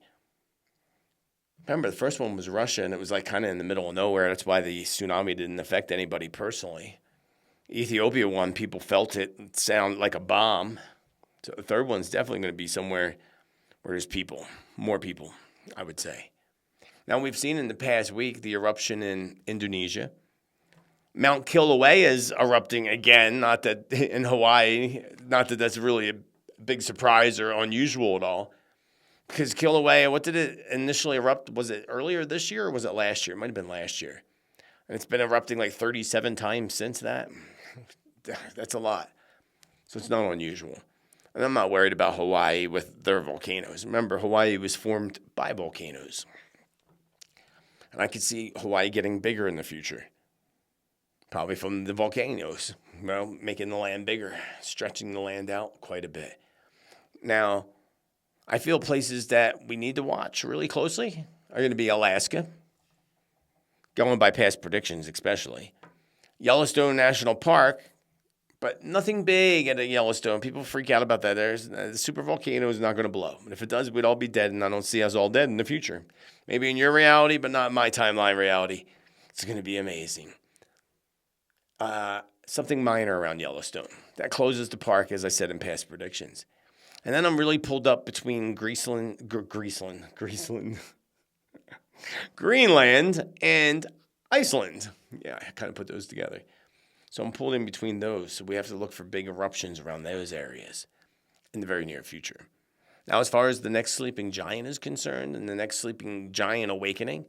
Remember, the first one was Russia, and it was like kind of in the middle of nowhere. That's why the tsunami didn't affect anybody personally. Ethiopia one, people felt it sound like a bomb. So the third one's definitely going to be somewhere where there's people, more people, I would say. Now, we've seen in the past week the eruption in Indonesia. Mount Kilauea is erupting again, not that in Hawaii, not that that's really a big surprise or unusual at all. Because Kilauea, what did it initially erupt? Was it earlier this year or was it last year? It might have been last year. And it's been erupting like 37 times since that. That's a lot. So it's not unusual. And I'm not worried about Hawaii with their volcanoes. Remember, Hawaii was formed by volcanoes. And I could see Hawaii getting bigger in the future. Probably from the volcanoes. Making the land bigger, stretching the land out quite a bit. Now, I feel places that we need to watch really closely are going to be Alaska. Going by past predictions especially. Yellowstone National Park, but nothing big at Yellowstone. People freak out about that. The super volcano is not going to blow. And if it does, we'd all be dead, and I don't see us all dead in the future. Maybe in your reality, but not my timeline reality. It's going to be amazing. Something minor around Yellowstone. That closes the park, as I said in past predictions. And then I'm really pulled up between Greenland and Iceland. Yeah, I kind of put those together. So I'm pulled in between those. So we have to look for big eruptions around those areas in the very near future. Now, as far as the next sleeping giant is concerned and the next sleeping giant awakening,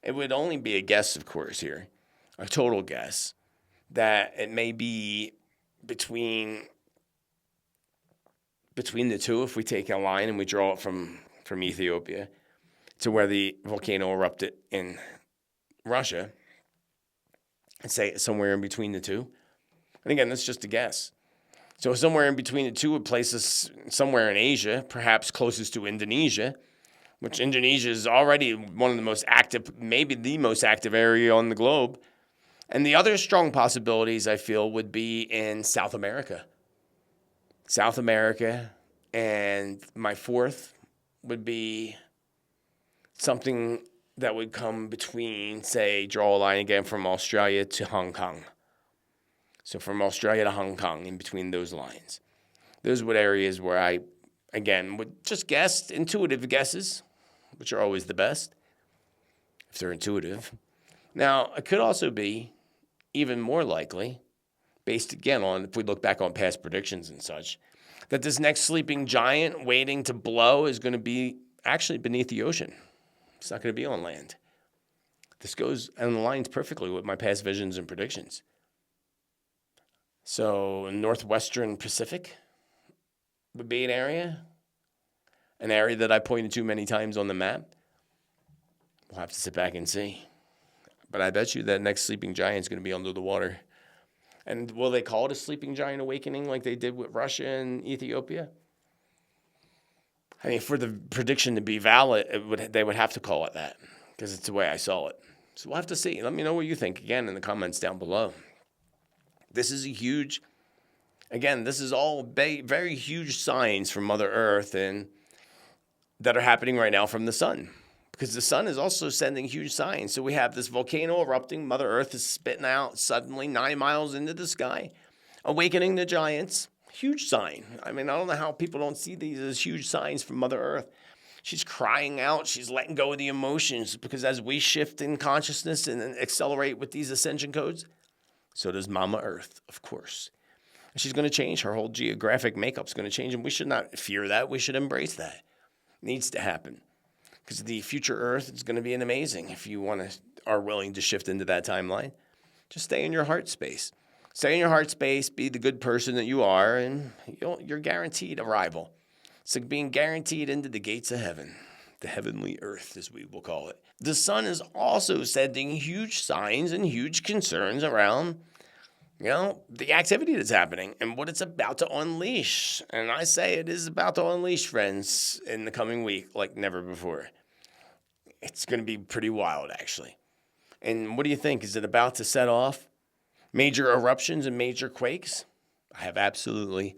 it would only be a guess, of course, here, a total guess, that it may be between the two if we take a line and we draw it from Ethiopia to where the volcano erupted in Russia, and say somewhere in between the two. And again, that's just a guess. So somewhere in between the two would place us somewhere in Asia, perhaps closest to Indonesia, which Indonesia is already one of the most active, maybe the most active area on the globe. And the other strong possibilities, I feel, would be in South America. South America, and my fourth would be something that would come between, say, draw a line again from Australia to Hong Kong. So from Australia to Hong Kong, in between those lines. Those would areas where I, again, would just guess, intuitive guesses, which are always the best, if they're intuitive. Now, it could also be even more likely, based again on if we look back on past predictions and such, that this next sleeping giant waiting to blow is going to be actually beneath the ocean. It's not going to be on land. This goes and aligns perfectly with my past visions and predictions. So northwestern Pacific would be an area that I pointed to many times on the map. We'll have to sit back and see. But I bet you that next sleeping giant is going to be under the water. And will they call it a sleeping giant awakening like they did with Russia and Ethiopia? I mean, for the prediction to be valid, they would have to call it that because it's the way I saw it. So we'll have to see. Let me know what you think again in the comments down below. This is this is all very huge signs from Mother Earth and that are happening right now from the sun. Because the sun is also sending huge signs. So we have this volcano erupting. Mother Earth is spitting out suddenly 9 miles into the sky, awakening the giants. Huge sign. I mean, I don't know how people don't see these as huge signs from Mother Earth. She's crying out. She's letting go of the emotions because as we shift in consciousness and accelerate with these ascension codes, so does Mama Earth, of course. And she's going to change. Her whole geographic makeup is going to change, and we should not fear that. We should embrace that. It needs to happen. Because the future Earth is going to be amazing if you are willing to shift into that timeline. Just stay in your heart space. Stay in your heart space, be the good person that you are, and you're guaranteed arrival. It's like being guaranteed into the gates of heaven, the heavenly Earth, as we will call it. The sun is also sending huge signs and huge concerns around, the activity that's happening and what it's about to unleash. And I say it is about to unleash, friends, in the coming week like never before. It's going to be pretty wild, actually. And what do you think? Is it about to set off major eruptions and major quakes? I have absolutely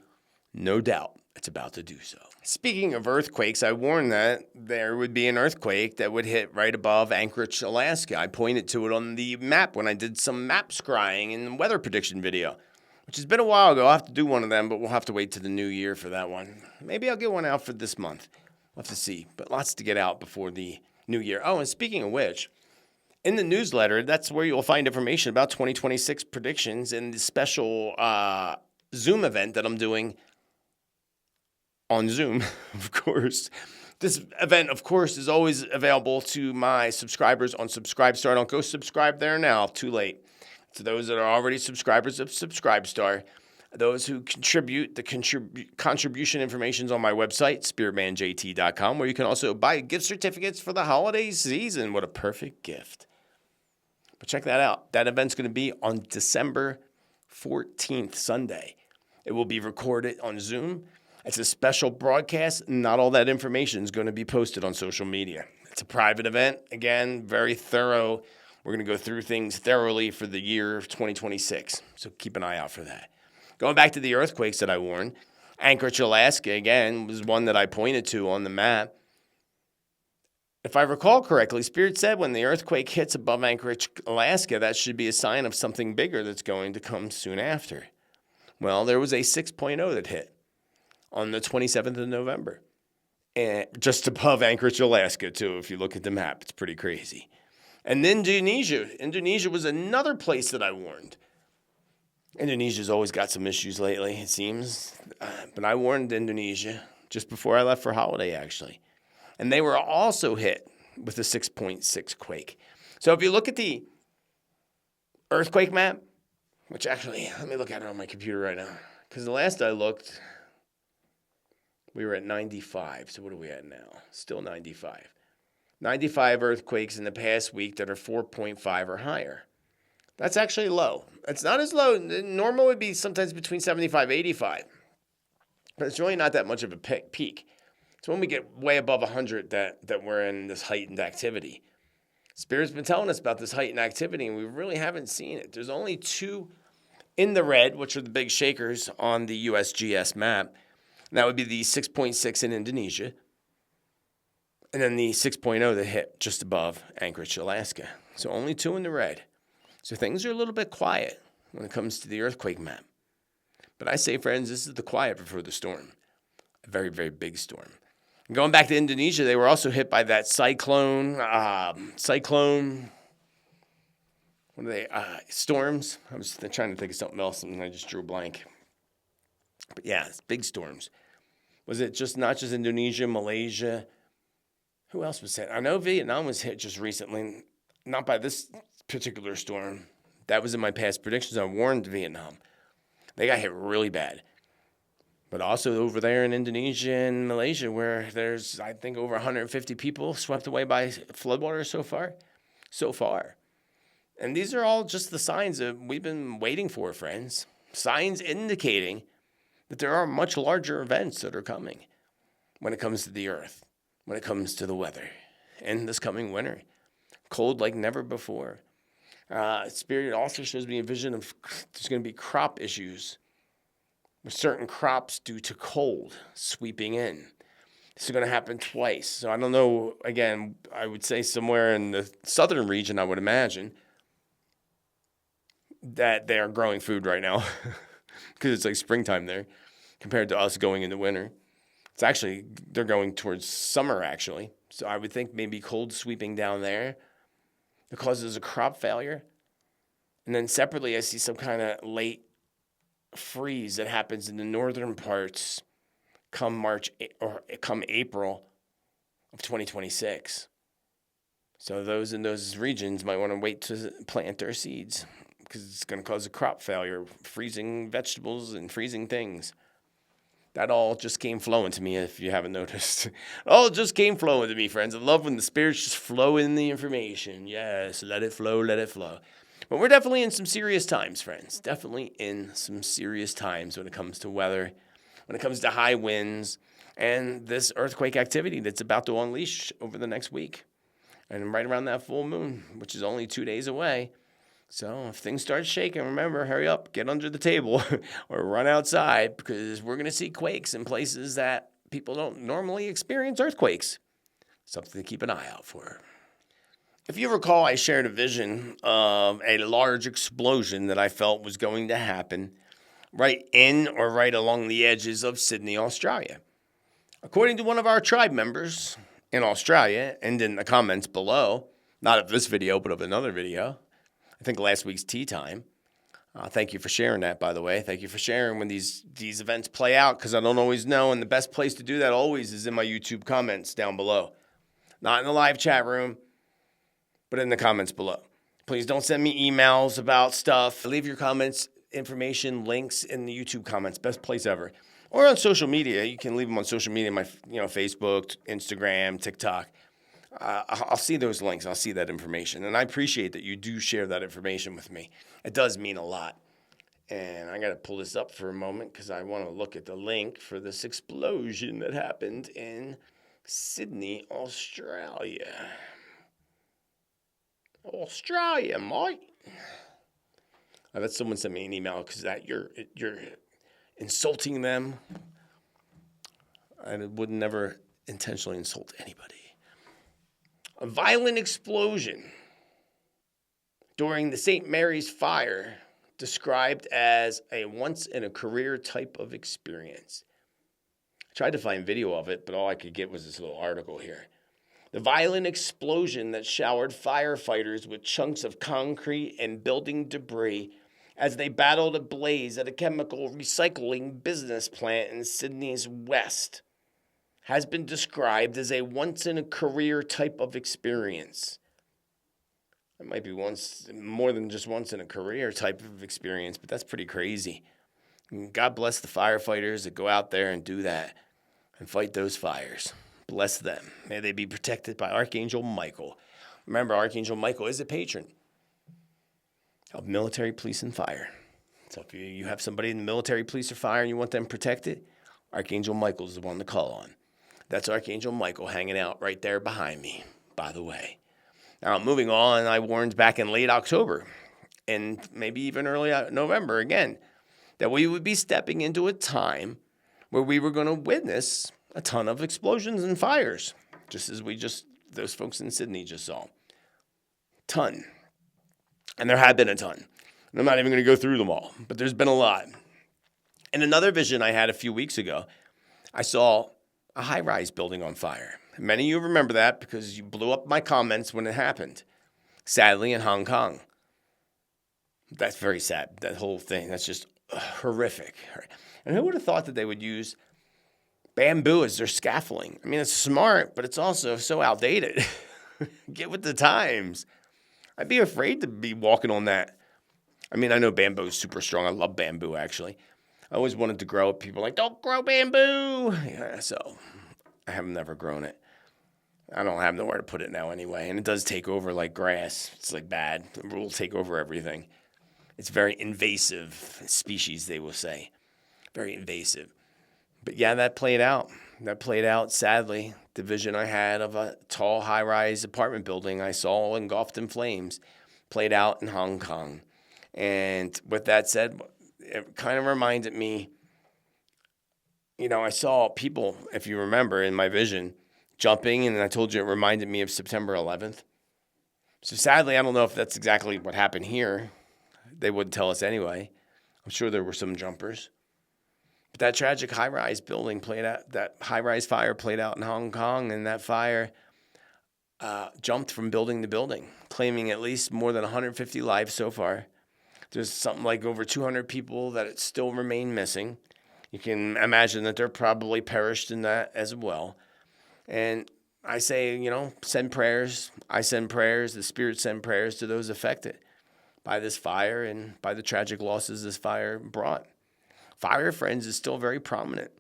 no doubt it's about to do so. Speaking of earthquakes, I warned that there would be an earthquake that would hit right above Anchorage, Alaska. I pointed to it on the map when I did some map scrying in the weather prediction video, which has been a while ago. I'll have to do one of them, but we'll have to wait to the new year for that one. Maybe I'll get one out for this month. We'll have to see, but lots to get out before the new year. Oh, and speaking of which, in the newsletter, that's where you'll find information about 2026 predictions and the special Zoom event that I'm doing on Zoom, of course. This event, of course, is always available to my subscribers on Subscribestar. Don't go subscribe there now. Too late. To those that are already subscribers of Subscribestar, those who contribute, the contribution information is on my website, spiritmanjt.com, where you can also buy gift certificates for the holiday season. What a perfect gift. But check that out. That event's going to be on December 14th, Sunday. It will be recorded on Zoom. It's a special broadcast. Not all that information is going to be posted on social media. It's a private event. Again, very thorough. We're going to go through things thoroughly for the year of 2026. So keep an eye out for that. Going back to the earthquakes that I warned, Anchorage, Alaska, again, was one that I pointed to on the map. If I recall correctly, Spirit said when the earthquake hits above Anchorage, Alaska, that should be a sign of something bigger that's going to come soon after. Well, there was a 6.0 that hit on the 27th of November. And just above Anchorage, Alaska, too, if you look at the map. It's pretty crazy. And Indonesia. Indonesia was another place that I warned. Indonesia's always got some issues lately, it seems. But I warned Indonesia just before I left for holiday, actually. And they were also hit with a 6.6 quake. So if you look at the earthquake map, which actually, let me look at it on my computer right now. Because the last I looked, we were at 95. So what are we at now? Still 95. 95 earthquakes in the past week that are 4.5 or higher. That's actually low. It's not as low. Normal would be sometimes between 75 and 85. But it's really not that much of a peak. It's when we get way above 100 that we're in this heightened activity. Spirit's been telling us about this heightened activity, and we really haven't seen it. There's only two in the red, which are the big shakers on the USGS map. And that would be the 6.6 in Indonesia, and then the 6.0 that hit just above Anchorage, Alaska. So only two in the red. So things are a little bit quiet when it comes to the earthquake map. But I say, friends, this is the quiet before the storm. A very, very big storm. And going back to Indonesia, they were also hit by that cyclone what are they? Storms. I was trying to think of something else, and I just drew a blank. But yeah, it's big storms. Was it just not just Indonesia, Malaysia? Who else was hit? I know Vietnam was hit just recently, not by this particular storm. That was in my past predictions. I warned Vietnam. They got hit really bad. But also over there in Indonesia and Malaysia, where there's, I think, over 150 people swept away by floodwaters so far. And these are all just the signs that we've been waiting for, friends. Signs indicating that there are much larger events that are coming when it comes to the earth, when it comes to the weather, and this coming winter. Cold like never before. Spirit also shows me a vision of there's going to be crop issues with certain crops due to cold sweeping in. This is going to happen twice. So I don't know, again, I would say somewhere in the southern region, I would imagine, that they are growing food right now because it's like springtime there compared to us going into winter. It's actually, they're going towards summer, actually. So I would think maybe cold sweeping down there that causes a crop failure. And then separately, I see some kind of late freeze that happens in the northern parts come March or come April of 2026. So those in those regions might want to wait to plant their seeds because it's going to cause a crop failure, freezing vegetables and freezing things. That all just came flowing to me, if you haven't noticed. All just came flowing to me, friends. I love when the spirits just flow in the information. Yes, let it flow, let it flow. But we're definitely in some serious times, friends. Definitely in some serious times when it comes to weather, when it comes to high winds, and this earthquake activity that's about to unleash over the next week. And right around that full moon, which is only 2 days away. So if things start shaking, remember, hurry up, get under the table or run outside because we're going to see quakes in places that people don't normally experience earthquakes. Something to keep an eye out for. If you recall, I shared a vision of a large explosion that I felt was going to happen right in or right along the edges of Sydney, Australia. According to one of our tribe members in Australia and in the comments below, not of this video, but of another video, I think last week's Teatime. Thank you for sharing that, by the way. Thank you for sharing when these events play out, because I don't always know, and the best place to do that always is in my YouTube comments down below. Not in the live chat room, but in the comments below. Please don't send me emails about stuff. Leave your comments, information, links in the YouTube comments. Best place ever. Or on social media. You can leave them on social media, my Facebook, Instagram, TikTok. I'll see those links. I'll see that information. And I appreciate that you do share that information with me. It does mean a lot. And I got to pull this up for a moment because I want to look at the link for this explosion that happened in Sydney, Australia. Australia, mate. I bet someone sent me an email because that you're insulting them. I would never intentionally insult anybody. A violent explosion during the St. Mary's fire, described as a once-in-a-career type of experience. I tried to find video of it, but all I could get was this little article here. The violent explosion that showered firefighters with chunks of concrete and building debris as they battled a blaze at a chemical recycling business plant in Sydney's west has been described as a once-in-a-career type of experience. It might be more than just once-in-a-career type of experience, but that's pretty crazy. God bless the firefighters that go out there and do that and fight those fires. Bless them. May they be protected by Archangel Michael. Remember, Archangel Michael is a patron of military, police, and fire. So if you have somebody in the military, police, or fire and you want them protected, Archangel Michael is the one to call on. That's Archangel Michael hanging out right there behind me, by the way. Now, moving on, I warned back in late October and maybe even early November again that we would be stepping into a time where we were going to witness a ton of explosions and fires, just as those folks in Sydney just saw. Ton. And there have been a ton. And I'm not even going to go through them all, but there's been a lot. In another vision I had a few weeks ago, I saw a high-rise building on fire. Many of you remember that because you blew up my comments when it happened, sadly in Hong Kong. That's very sad. That whole thing, that's just horrific. And who would have thought that they would use bamboo as their scaffolding? I mean, it's smart, but it's also so outdated. Get with the times. I'd be afraid to be walking on that. I mean, I know bamboo is super strong. I love bamboo, actually. I always wanted to grow it. People are like, don't grow bamboo. Yeah, so I have never grown it. I don't have nowhere to put it now anyway. And it does take over like grass. It's like bad. It will take over everything. It's very invasive species, they will say. Very invasive. But yeah, that played out. That played out, sadly. The vision I had of a tall, high-rise apartment building I saw engulfed in flames played out in Hong Kong. And with that said, it kind of reminded me, I saw people, if you remember, in my vision, jumping, and I told you it reminded me of September 11th. So sadly, I don't know if that's exactly what happened here. They wouldn't tell us anyway. I'm sure there were some jumpers. But that tragic high-rise building played out, that high-rise fire played out in Hong Kong, and that fire jumped from building to building, claiming at least more than 150 lives so far. There's something like over 200 people that still remain missing. You can imagine that they're probably perished in that as well. And I say, send prayers. I send prayers. The Spirit send prayers to those affected by this fire and by the tragic losses this fire brought. Fire, friends, is still very prominent.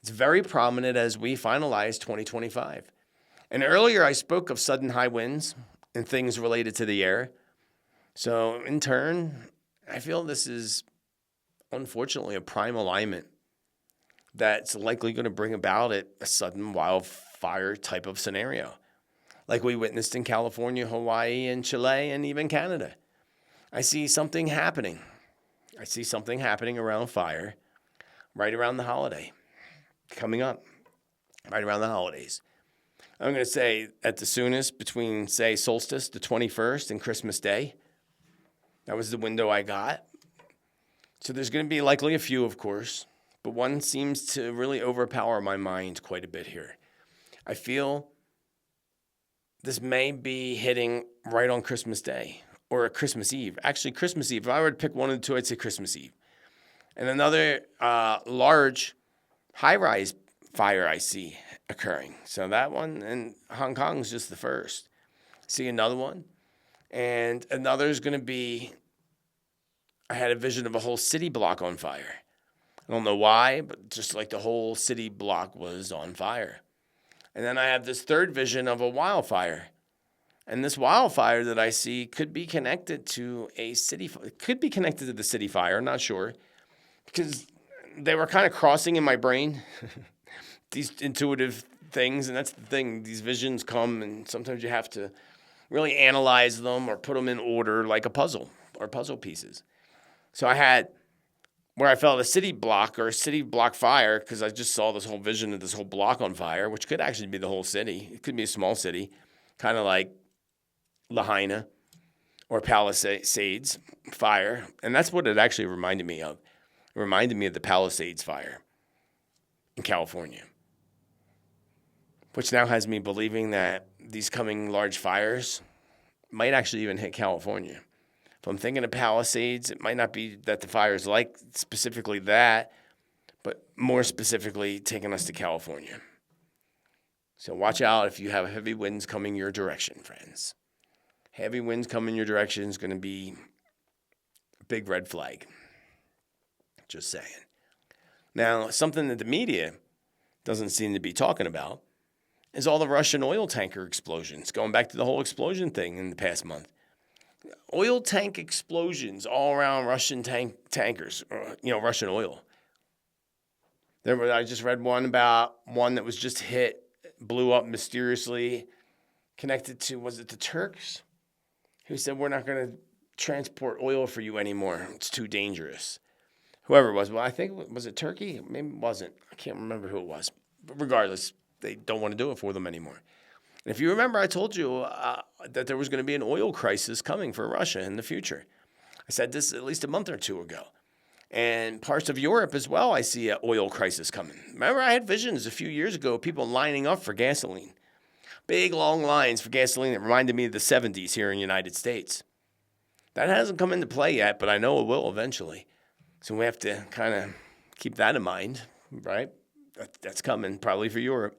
It's very prominent as we finalize 2025. And earlier I spoke of sudden high winds and things related to the air. So in turn, I feel this is unfortunately a prime alignment that's likely going to bring about a sudden wildfire type of scenario, like we witnessed in California, Hawaii, and Chile, and even Canada. I see something happening. I see something happening around fire right around the holiday coming up, right around the holidays. I'm going to say at the soonest between, say, solstice, the 21st, and Christmas Day. That was the window I got. So there's going to be likely a few, of course, but one seems to really overpower my mind quite a bit here. I feel this may be hitting right on Christmas Day or Christmas Eve. Actually, Christmas Eve. If I were to pick one of the two, I'd say Christmas Eve. And another large high-rise fire I see occurring. So that one in Hong Kong is just the first. See another one. And another is going to be, I had a vision of a whole city block on fire. I don't know why, but just like the whole city block was on fire. And then I have this third vision of a wildfire. And this wildfire that I see could be connected to a city, it could be connected to the city fire, I'm not sure. Because they were kind of crossing in my brain, these intuitive things. And that's the thing, these visions come and sometimes you have to really analyze them or put them in order like a puzzle or puzzle pieces. So I had where I felt a city block or a city block fire because I just saw this whole vision of this whole block on fire, which could actually be the whole city. It could be a small city, kind of like Lahaina or Palisades fire. And that's what it actually reminded me of. It reminded me of the Palisades fire in California, which now has me believing that these coming large fires might actually even hit California. If I'm thinking of Palisades, it might not be that the fire is like specifically that, but more specifically taking us to California. So watch out if you have heavy winds coming your direction, friends. Heavy winds coming your direction is going to be a big red flag. Just saying. Now, something that the media doesn't seem to be talking about is all the Russian oil tanker explosions, going back to the whole explosion thing in the past month. Oil tank explosions all around Russian tankers, Russian oil. I just read one about one that was just hit, blew up mysteriously, connected to, was it the Turks? Who said, we're not going to transport oil for you anymore. It's too dangerous. Whoever it was. Well, I think, was it Turkey? Maybe it wasn't. I can't remember who it was. But regardless, they don't want to do it for them anymore. And if you remember, I told you that there was going to be an oil crisis coming for Russia in the future. I said this at least a month or two ago. And parts of Europe as well, I see an oil crisis coming. Remember, I had visions a few years ago of people lining up for gasoline. Big, long lines for gasoline that reminded me of the 70s here in the United States. That hasn't come into play yet, but I know it will eventually. So we have to kind of keep that in mind, right? That's coming probably for Europe.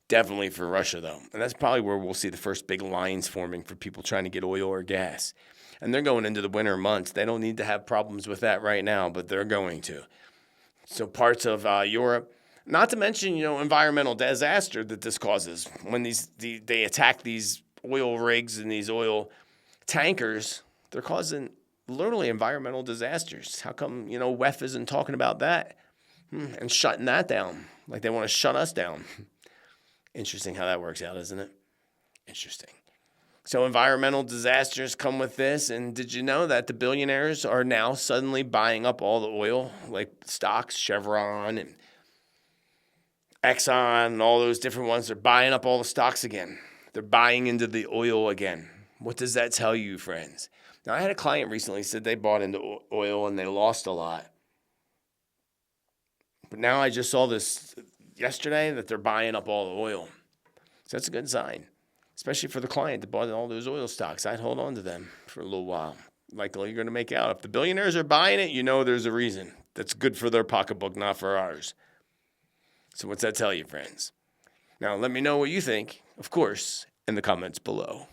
Definitely for Russia, though. And that's probably where we'll see the first big lines forming for people trying to get oil or gas. And they're going into the winter months. They don't need to have problems with that right now, but they're going to. So parts of Europe, not to mention, environmental disaster that this causes. When they attack these oil rigs and these oil tankers, they're causing literally environmental disasters. How come, WEF isn't talking about that and shutting that down like they want to shut us down? Interesting how that works out, isn't it? Interesting. So environmental disasters come with this. And did you know that the billionaires are now suddenly buying up all the oil, like stocks, Chevron and Exxon and all those different ones? They're buying up all the stocks again. They're buying into the oil again. What does that tell you, friends? Now, I had a client recently said they bought into oil and they lost a lot. But now I just saw this yesterday that they're buying up all the oil. So that's a good sign, especially for the client that bought all those oil stocks. I'd hold on to them for a little while. Likely you're going to make out. If the billionaires are buying it, there's a reason. That's good for their pocketbook, not for ours. So what's that tell you, friends? Now, let me know what you think, of course, in the comments below.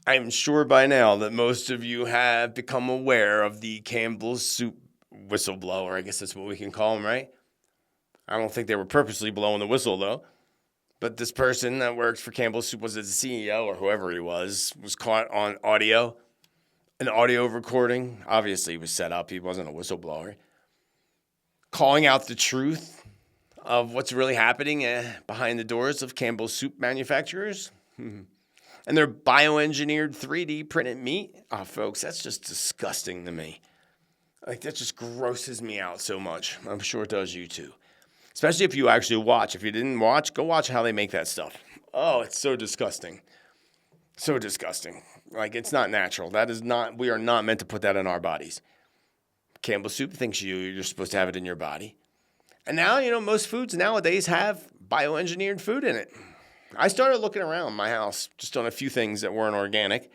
I'm sure by now that most of you have become aware of the Campbell's Soup whistleblower. I guess that's what we can call him, right? I don't think they were purposely blowing the whistle, though. But this person that works for Campbell's Soup, was it the CEO or whoever he was caught on audio, an audio recording. Obviously, he was set up. He wasn't a whistleblower. Calling out the truth of what's really happening behind the doors of Campbell's Soup manufacturers. And their bioengineered 3D printed meat. Oh, folks, that's just disgusting to me. Like, that just grosses me out so much. I'm sure it does you too. Especially if you actually watch. If you didn't watch, go watch how they make that stuff. Oh, it's so disgusting. So disgusting. Like, it's not natural. We are not meant to put that in our bodies. Campbell's Soup thinks you're supposed to have it in your body. And now, most foods nowadays have bioengineered food in it. I started looking around my house just on a few things that weren't organic.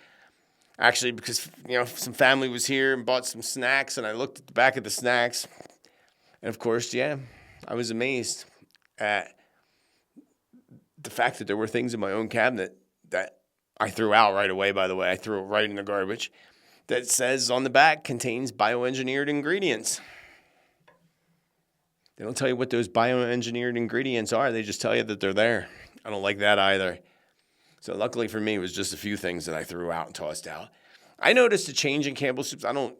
Actually, because, some family was here and bought some snacks, and I looked at the back of the snacks. And, of course, I was amazed at the fact that there were things in my own cabinet that I threw out right away, by the way. I threw it right in the garbage. That says on the back contains bioengineered ingredients. They don't tell you what those bioengineered ingredients are. They just tell you that they're there. I don't like that either. So luckily for me, it was just a few things that I threw out and tossed out. I noticed a change in Campbell's Soups. I don't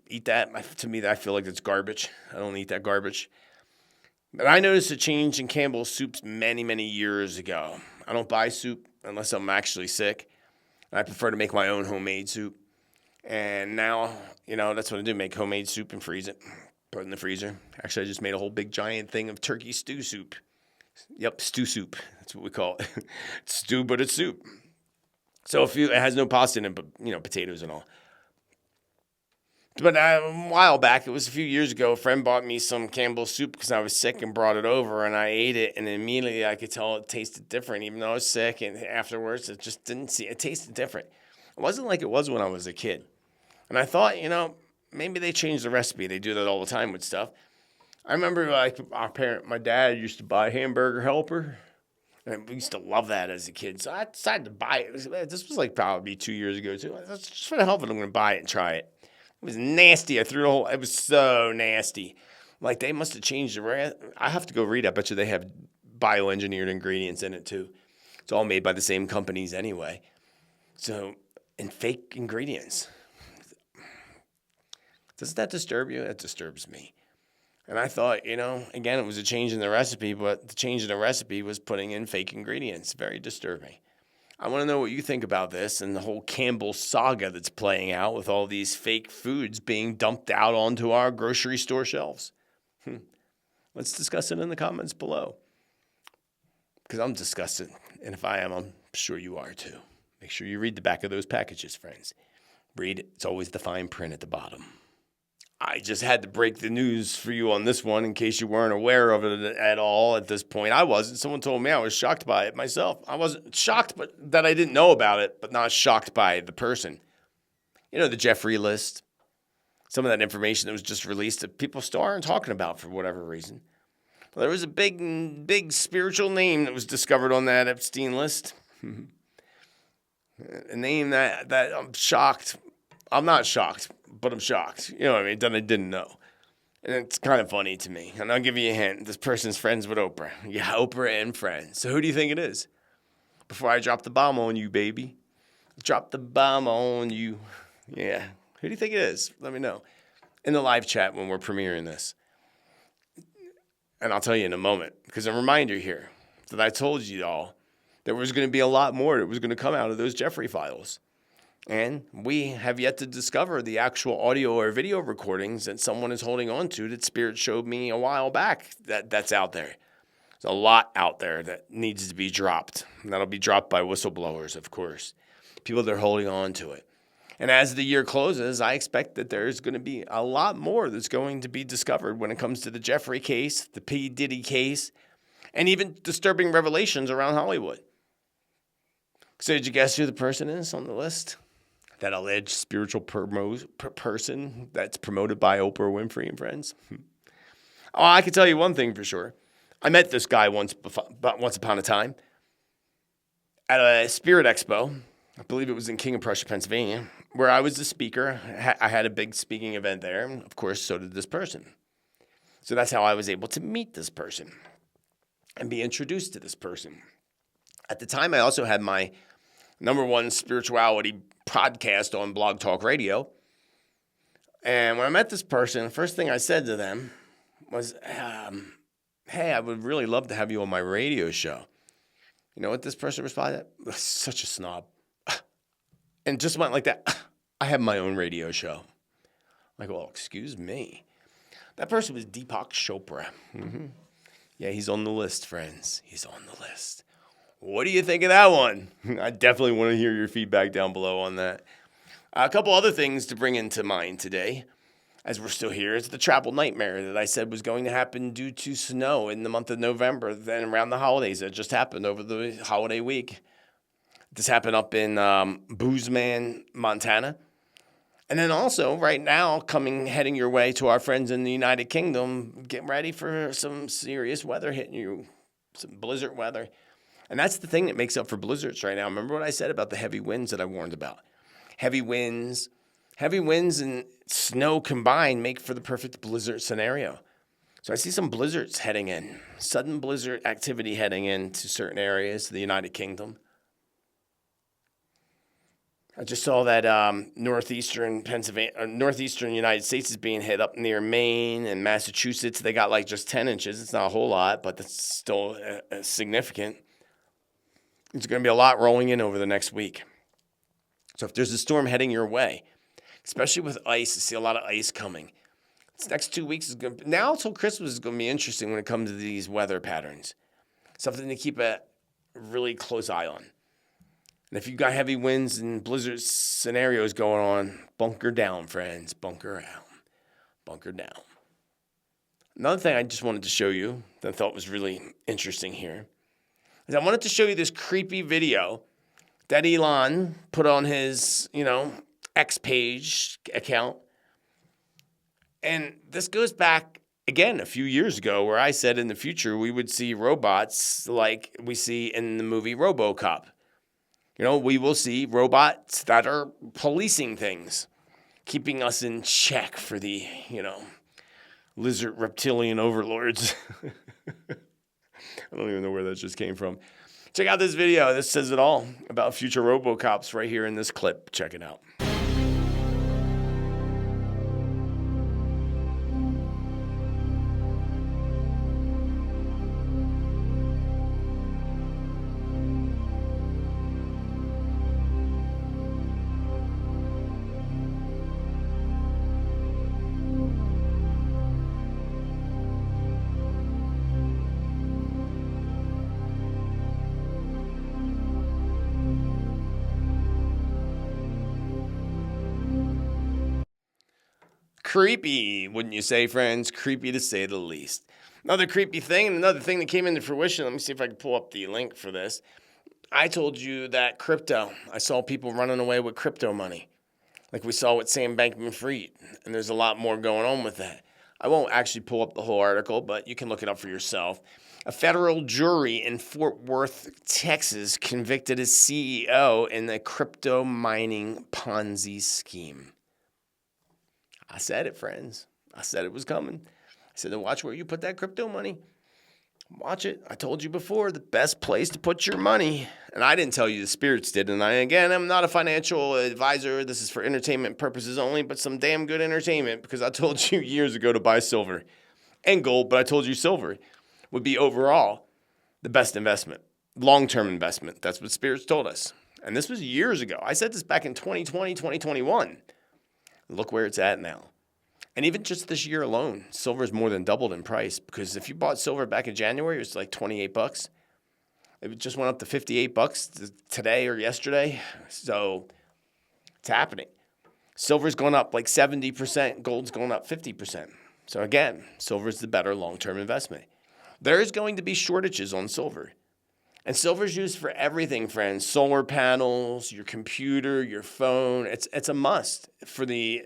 eat that. To me, I feel like it's garbage. I don't eat that garbage. But I noticed a change in Campbell's Soups many, many years ago. I don't buy soup unless I'm actually sick. I prefer to make my own homemade soup. And now, that's what I do, make homemade soup and freeze it. Put it in the freezer. Actually, I just made a whole big giant thing of turkey stew soup. Yep, stew soup. That's what we call it. It's stew, but it's soup. So it has no pasta in it, but, potatoes and all. But a while back, it was a few years ago, a friend bought me some Campbell's Soup because I was sick and brought it over, and I ate it, and immediately I could tell it tasted different, even though I was sick, and afterwards it just it tasted different. It wasn't like it was when I was a kid. And I thought, maybe they changed the recipe. They do that all the time with stuff. I remember, my dad used to buy Hamburger Helper, and we used to love that as a kid, so I decided to buy it. This was probably 2 years ago, too. I was just for the hell of it, I'm going to buy it and try it. It was nasty. It was so nasty. Like, they must have changed I have to go read. I bet you they have bioengineered ingredients in it, too. It's all made by the same companies anyway. So, and fake ingredients. Doesn't that disturb you? That disturbs me. And I thought, again, it was a change in the recipe, but the change in the recipe was putting in fake ingredients. Very disturbing. I want to know what you think about this and the whole Campbell saga that's playing out with all these fake foods being dumped out onto our grocery store shelves. Let's discuss it in the comments below. Because I'm disgusted. And if I am, I'm sure you are too. Make sure you read the back of those packages, friends. Read it. It's always the fine print at the bottom. I just had to break the news for you on this one in case you weren't aware of it at all at this point. I wasn't. Someone told me. I was shocked by it myself. I wasn't shocked but that I didn't know about it, but not shocked by the person. The Jeffrey list. Some of that information that was just released that people still aren't talking about for whatever reason. Well, there was a big spiritual name that was discovered on that Epstein list. A name that I'm shocked. I'm not shocked, but I'm shocked. You know what I mean? That I didn't know. And it's kind of funny to me. And I'll give you a hint. This person's friends with Oprah. Yeah, Oprah and friends. So who do you think it is? Before I drop the bomb on you, baby. Drop the bomb on you. Yeah. Who do you think it is? Let me know in the live chat when we're premiering this. And I'll tell you in a moment, because a reminder here that I told you all there was going to be a lot more that was going to come out of those Jeffrey files. And we have yet to discover the actual audio or video recordings that someone is holding on to that Spirit showed me a while back that's out there. There's a lot out there that needs to be dropped. And that'll be dropped by whistleblowers, of course. People that are holding on to it. And as the year closes, I expect that there's going to be a lot more that's going to be discovered when it comes to the Jeffrey case, the P. Diddy case, and even disturbing revelations around Hollywood. So did you guess who the person is on the list? That alleged spiritual person that's promoted by Oprah Winfrey and friends? Oh, I can tell you one thing for sure. I met this guy once upon a time at a Spirit Expo. I believe it was in King of Prussia, Pennsylvania, where I was the speaker. I had a big speaking event there. And of course, so did this person. So that's how I was able to meet this person and be introduced to this person. At the time, I also had my #1 spirituality podcast on Blog Talk Radio. And when I met this person, the first thing I said to them was, hey, I would really love to have you on my radio show. You know what this person responded? Such a snob. And just went like that. I have my own radio show. I'm like, well, excuse me. That person was Deepak Chopra. Mm-hmm. Yeah, he's on the list, friends. He's on the list. What do you think of that one? I definitely want to hear your feedback down below on that. A couple other things to bring into mind today, as we're still here, is the travel nightmare that I said was going to happen due to snow in the month of November, then around the holidays. It just happened over the holiday week. This happened up in Boozman, Montana. And then also, right now, heading your way to our friends in the United Kingdom, get ready for some serious weather hitting you, some blizzard weather. And that's the thing that makes up for blizzards right now. Remember what I said about the heavy winds that I warned about? Heavy winds and snow combined make for the perfect blizzard scenario. So I see some blizzards heading in, sudden blizzard activity heading into certain areas of the United Kingdom. I just saw that northeastern United States is being hit up near Maine and Massachusetts. They got like just 10 inches. It's not a whole lot, but that's still significant. There's going to be a lot rolling in over the next week. So if there's a storm heading your way, especially with ice, I see a lot of ice coming. This next 2 weeks is going to, now until Christmas is going to be interesting when it comes to these weather patterns. Something to keep a really close eye on. And if you've got heavy winds and blizzard scenarios going on, bunker down, friends. Bunker out. Bunker down. Another thing I just wanted to show you that I thought was really interesting here is I wanted to show you this creepy video that Elon put on his, X page account. And this goes back, again, a few years ago where I said in the future we would see robots like we see in the movie RoboCop. We will see robots that are policing things, keeping us in check for the, lizard reptilian overlords. I don't even know where that just came from. Check out this video. This says it all about future RoboCops right here in this clip. Check it out. Creepy, wouldn't you say, friends? Creepy to say the least. Another creepy thing, and another thing that came into fruition, let me see if I can pull up the link for this. I told you that crypto, I saw people running away with crypto money. like we saw with Sam Bankman-Fried, and there's a lot more going on with that. I won't actually pull up the whole article, but you can look it up for yourself. A federal jury in Fort Worth, Texas, convicted a CEO in the crypto mining Ponzi scheme. I said it, friends. I said it was coming. I said, to watch where you put that crypto money. Watch it. I told you before, the best place to put your money. And I didn't tell you, the spirits did. And I'm not a financial advisor. This is for entertainment purposes only, but some damn good entertainment, because I told you years ago to buy silver and gold, but I told you silver would be overall the best investment, long-term investment. That's what spirits told us. And this was years ago. I said this back in 2020, 2021. Look where it's at now. And even just this year alone, silver's more than doubled in price, because if you bought silver back in January, it was like $28. It just went up to $58 today or yesterday. So it's happening. Silver's going up like 70%. Gold's going up 50%. So again, silver's the better long-term investment. There is going to be shortages on silver. And silver's used for everything, friends. Solar panels, your computer, your phone. It's a must for the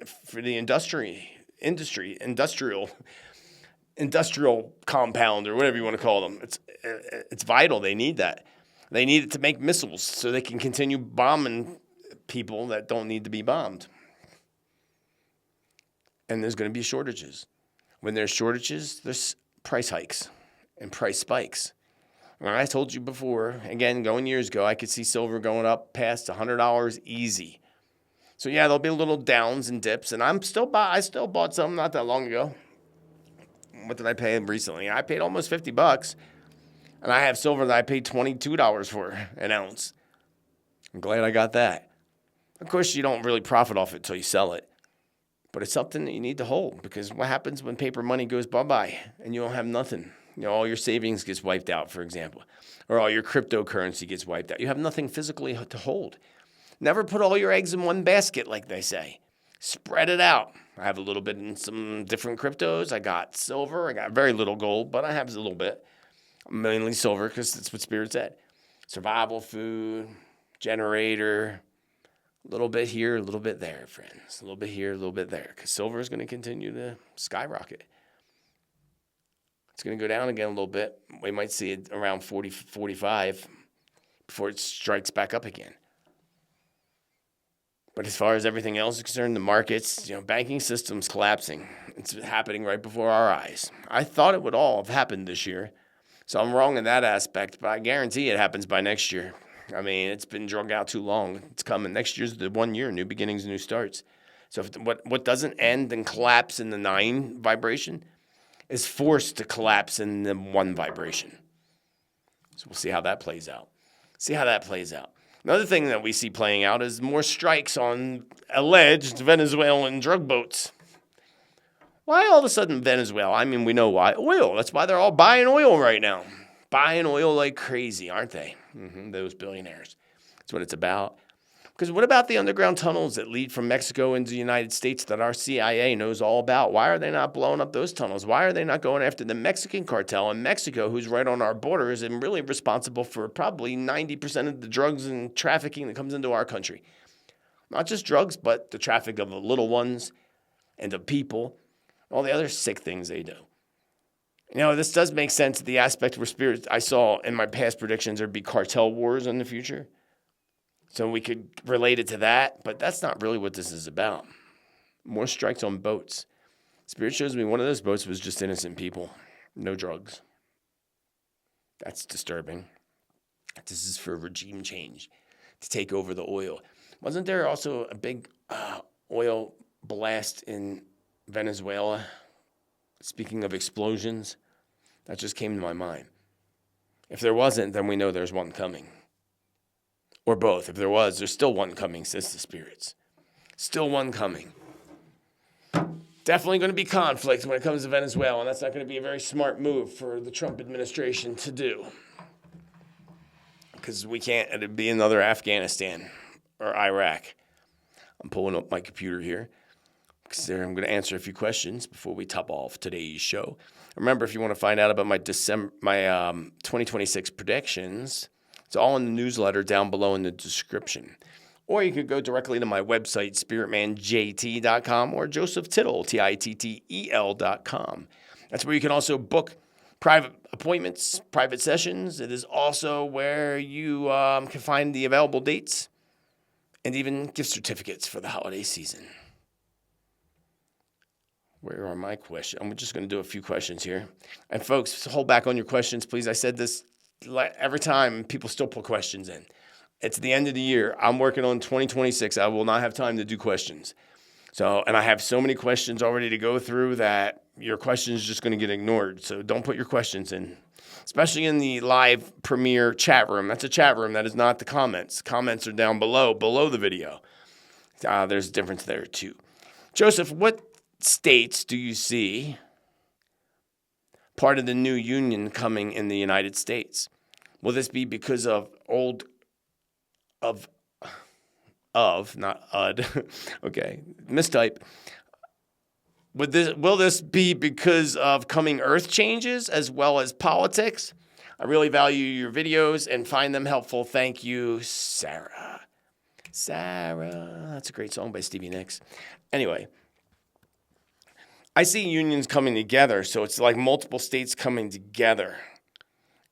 industrial compound, or whatever you want to call them. It's vital. They need that. They need it to make missiles so they can continue bombing people that don't need to be bombed. And there's going to be shortages. When there's shortages, there's price hikes and price spikes. And I told you before, again, going years ago, I could see silver going up past $100 easy. So yeah, there'll be little downs and dips, and I still bought some not that long ago. What did I pay recently? I paid almost $50, and I have silver that I paid $22 for an ounce. I'm glad I got that. Of course, you don't really profit off it until you sell it, but it's something that you need to hold, because what happens when paper money goes bye-bye and you don't have nothing? You know, all your savings gets wiped out, for example, or all your cryptocurrency gets wiped out. You have nothing physically to hold. Never put all your eggs in one basket, like they say. Spread it out. I have a little bit in some different cryptos. I got silver. I got very little gold, but I have a little bit. Mainly silver, because that's what Spirit said. Survival food, generator, a little bit here, a little bit there, friends. A little bit here, a little bit there, because silver is going to continue to skyrocket. It's going to go down again a little bit. We might see it around 40, 45 before it strikes back up again. But as far as everything else is concerned, the markets, banking system's collapsing. It's happening right before our eyes. I thought it would all have happened this year. So I'm wrong in that aspect, but I guarantee it happens by next year. I mean, it's been drug out too long. It's coming. Next year's the 1 year, new beginnings, new starts. So if what doesn't end and collapse in the 9 vibration is forced to collapse in the 1 vibration. So we'll see how that plays out. Another thing that we see playing out is more strikes on alleged Venezuelan drug boats. Why all of a sudden Venezuela? I mean, we know why. Oil. That's why they're all buying oil right now. Buying oil like crazy, aren't they? Those billionaires. That's what it's about. Because what about the underground tunnels that lead from Mexico into the United States that our CIA knows all about? Why are they not blowing up those tunnels? Why are they not going after the Mexican cartel in Mexico, who's right on our borders and really responsible for probably 90% of the drugs and trafficking that comes into our country? Not just drugs, but the traffic of the little ones and the people, all the other sick things they do. This does make sense, the aspect where spirits, I saw in my past predictions, there'd be cartel wars in the future. So we could relate it to that, but that's not really what this is about. More strikes on boats. Spirit shows me one of those boats was just innocent people, no drugs. That's disturbing. This is for regime change, to take over the oil. Wasn't there also a big oil blast in Venezuela? Speaking of explosions, that just came to my mind. If there wasn't, then we know there's one coming. Or both. If there was, there's still one coming, says the spirits. Still one coming. Definitely going to be conflict when it comes to Venezuela, and that's not going to be a very smart move for the Trump administration to do. Because we can't, it'd be another Afghanistan or Iraq. I'm pulling up my computer here, because I'm going to answer a few questions before we top off today's show. Remember, if you want to find out about my 2026 predictions, it's all in the newsletter down below in the description. Or you could go directly to my website, spiritmanjt.com, or Joseph Tittel, Tittel.com. That's where you can also book private appointments, private sessions. It is also where you can find the available dates and even gift certificates for the holiday season. Where are my questions? I'm just going to do a few questions here. And folks, hold back on your questions, please. I said this every time, people still put questions in. It's the end of the year. I'm working on 2026. I will not have time to do questions. And I have so many questions already to go through that your question is just going to get ignored. So don't put your questions in, especially in the live premiere chat room. That's a chat room. That is not the comments. Comments are down below the video. There's a difference there too. Joseph, what states do you see part of the new union coming in the United States? Will this be because of not okay, mistype. Will this be because of coming Earth changes as well as politics? I really value your videos and find them helpful. Thank you, Sarah. Sarah, that's a great song by Stevie Nicks. Anyway, I see unions coming together, so it's like multiple states coming together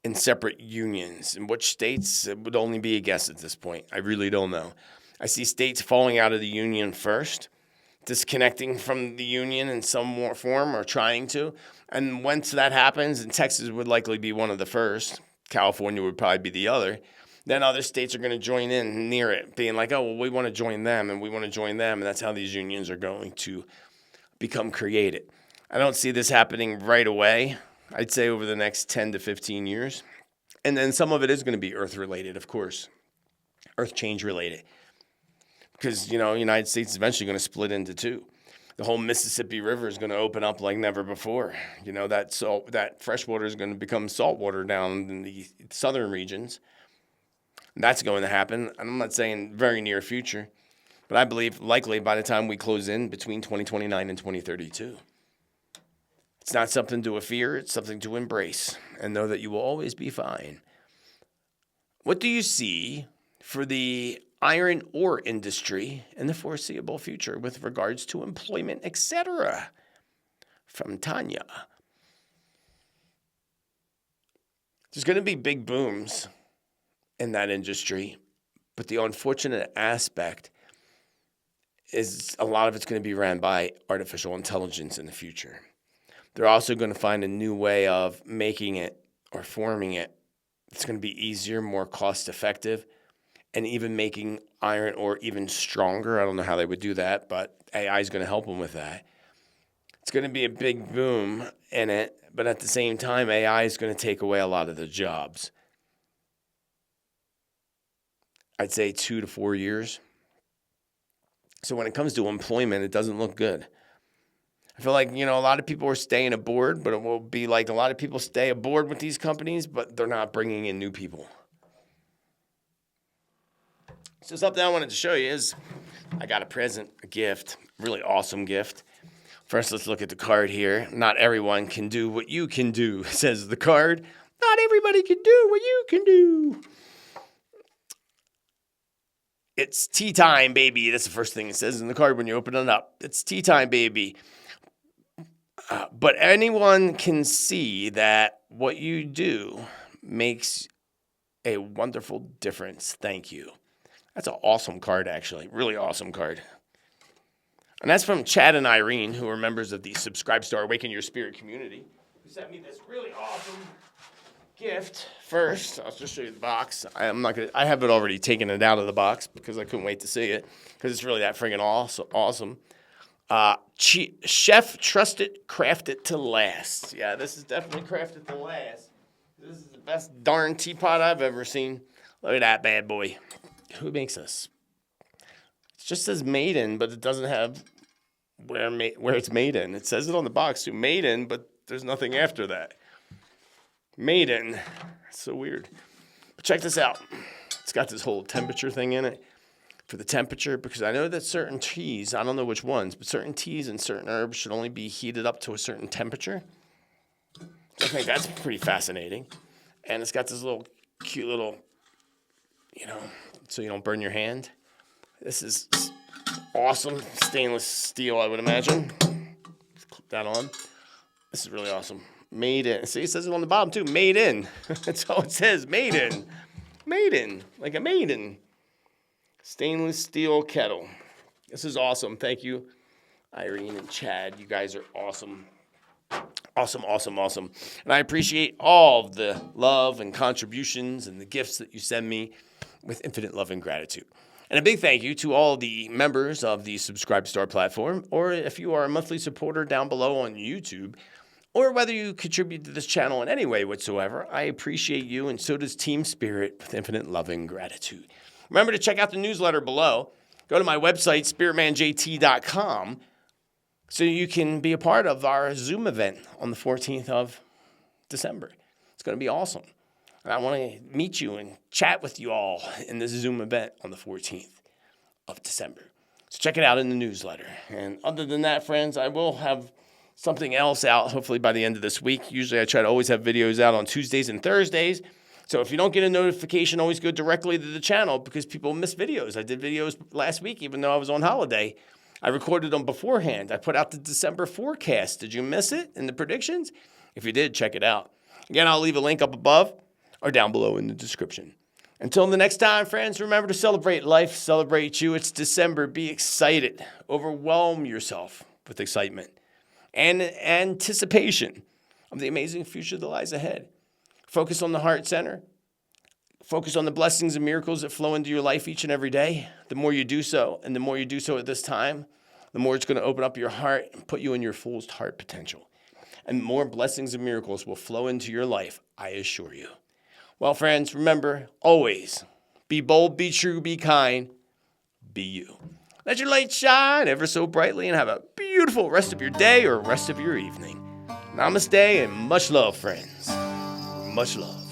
in separate unions. In which states, it would only be a guess at this point. I really don't know. I see states falling out of the union first, disconnecting from the union in some form or trying to. And once that happens, and Texas would likely be one of the first, California would probably be the other, then other states are going to join in near it, being like, oh, well, we want to join them, and we want to join them, and that's how these unions are going to become created. I don't see this happening right away. I'd say over the next 10 to 15 years. And then some of it is going to be Earth-related, of course, Earth change-related. Because, United States is eventually going to split into two. The whole Mississippi River is going to open up like never before. That fresh water is going to become salt water down in the southern regions. That's going to happen. I'm not saying very near future, but I believe likely by the time we close in between 2029 and 2032. It's not something to fear, it's something to embrace and know that you will always be fine. What do you see for the iron ore industry in the foreseeable future with regards to employment, etc.? From Tanya. There's going to be big booms in that industry, but the unfortunate aspect is a lot of it's going to be ran by artificial intelligence in the future. They're also going to find a new way of making it or forming it. It's going to be easier, more cost-effective, and even making iron ore even stronger. I don't know how they would do that, but AI is going to help them with that. It's going to be a big boom in it, but at the same time, AI is going to take away a lot of the jobs. I'd say 2 to 4 years. So when it comes to employment, it doesn't look good. I feel like, a lot of people are staying aboard, but it will be like a lot of people stay aboard with these companies, but they're not bringing in new people. So something I wanted to show you is I got a gift, really awesome gift. First, let's look at the card here. Not everyone can do what you can do, says the card. Not everybody can do what you can do. It's tea time, baby. That's the first thing it says in the card when you open it up. It's tea time, baby. But anyone can see that what you do makes a wonderful difference. Thank you. That's an awesome card, actually. Really awesome card. And that's from Chad and Irene, who are members of the Subscribe Star Awaken Your Spirit community, who sent me this really awesome gift. First, I'll just show you the box. I have it already taken it out of the box because I couldn't wait to see it because it's really that friggin' awesome. Chef Trusted Crafted to Last. Yeah, this is definitely crafted to last. This is the best darn teapot I've ever seen. Look at that bad boy. Who makes this? It just says made in, but it doesn't have where it's made in. It says it on the box too, made in, but there's nothing after that. Made in. So weird. But check this out. It's got this whole temperature thing in it. For the temperature, because I know that certain teas, I don't know which ones, but certain teas and certain herbs should only be heated up to a certain temperature. So I think that's pretty fascinating. And it's got this little cute little, so you don't burn your hand. This is awesome. Stainless steel, I would imagine. Let's clip that on. This is really awesome. Made in. See, it says it on the bottom too. Made in. That's all it says. Made in. Made in. Like a maiden. Stainless steel kettle. This is awesome. Thank you, Irene and Chad. You guys are awesome. Awesome, awesome, awesome. And I appreciate all of the love and contributions and the gifts that you send me with infinite love and gratitude. And a big thank you to all the members of the Subscribe Star platform, or if you are a monthly supporter down below on YouTube, or whether you contribute to this channel in any way whatsoever. I appreciate you, and so does Team Spirit with infinite love and gratitude. Remember to check out the newsletter below. Go to my website, spiritmanjt.com, so you can be a part of our Zoom event on the 14th of December. It's going to be awesome. And I want to meet you and chat with you all in this Zoom event on the 14th of December. So check it out in the newsletter. And other than that, friends, I will have something else out hopefully by the end of this week. Usually I try to always have videos out on Tuesdays and Thursdays. So if you don't get a notification, always go directly to the channel because people miss videos. I did videos last week even though I was on holiday. I recorded them beforehand. I put out the December forecast. Did you miss it in the predictions? If you did, check it out. Again, I'll leave a link up above or down below in the description. Until the next time, friends, remember to celebrate life, celebrate you. It's December. Be excited. Overwhelm yourself with excitement and anticipation of the amazing future that lies ahead. Focus on the heart center. Focus on the blessings and miracles that flow into your life each and every day. The more you do so, and the more you do so at this time, the more it's going to open up your heart and put you in your fullest heart potential. And more blessings and miracles will flow into your life, I assure you. Well, friends, remember, always be bold, be true, be kind, be you. Let your light shine ever so brightly and have a beautiful rest of your day or rest of your evening. Namaste and much love, friends. Much love.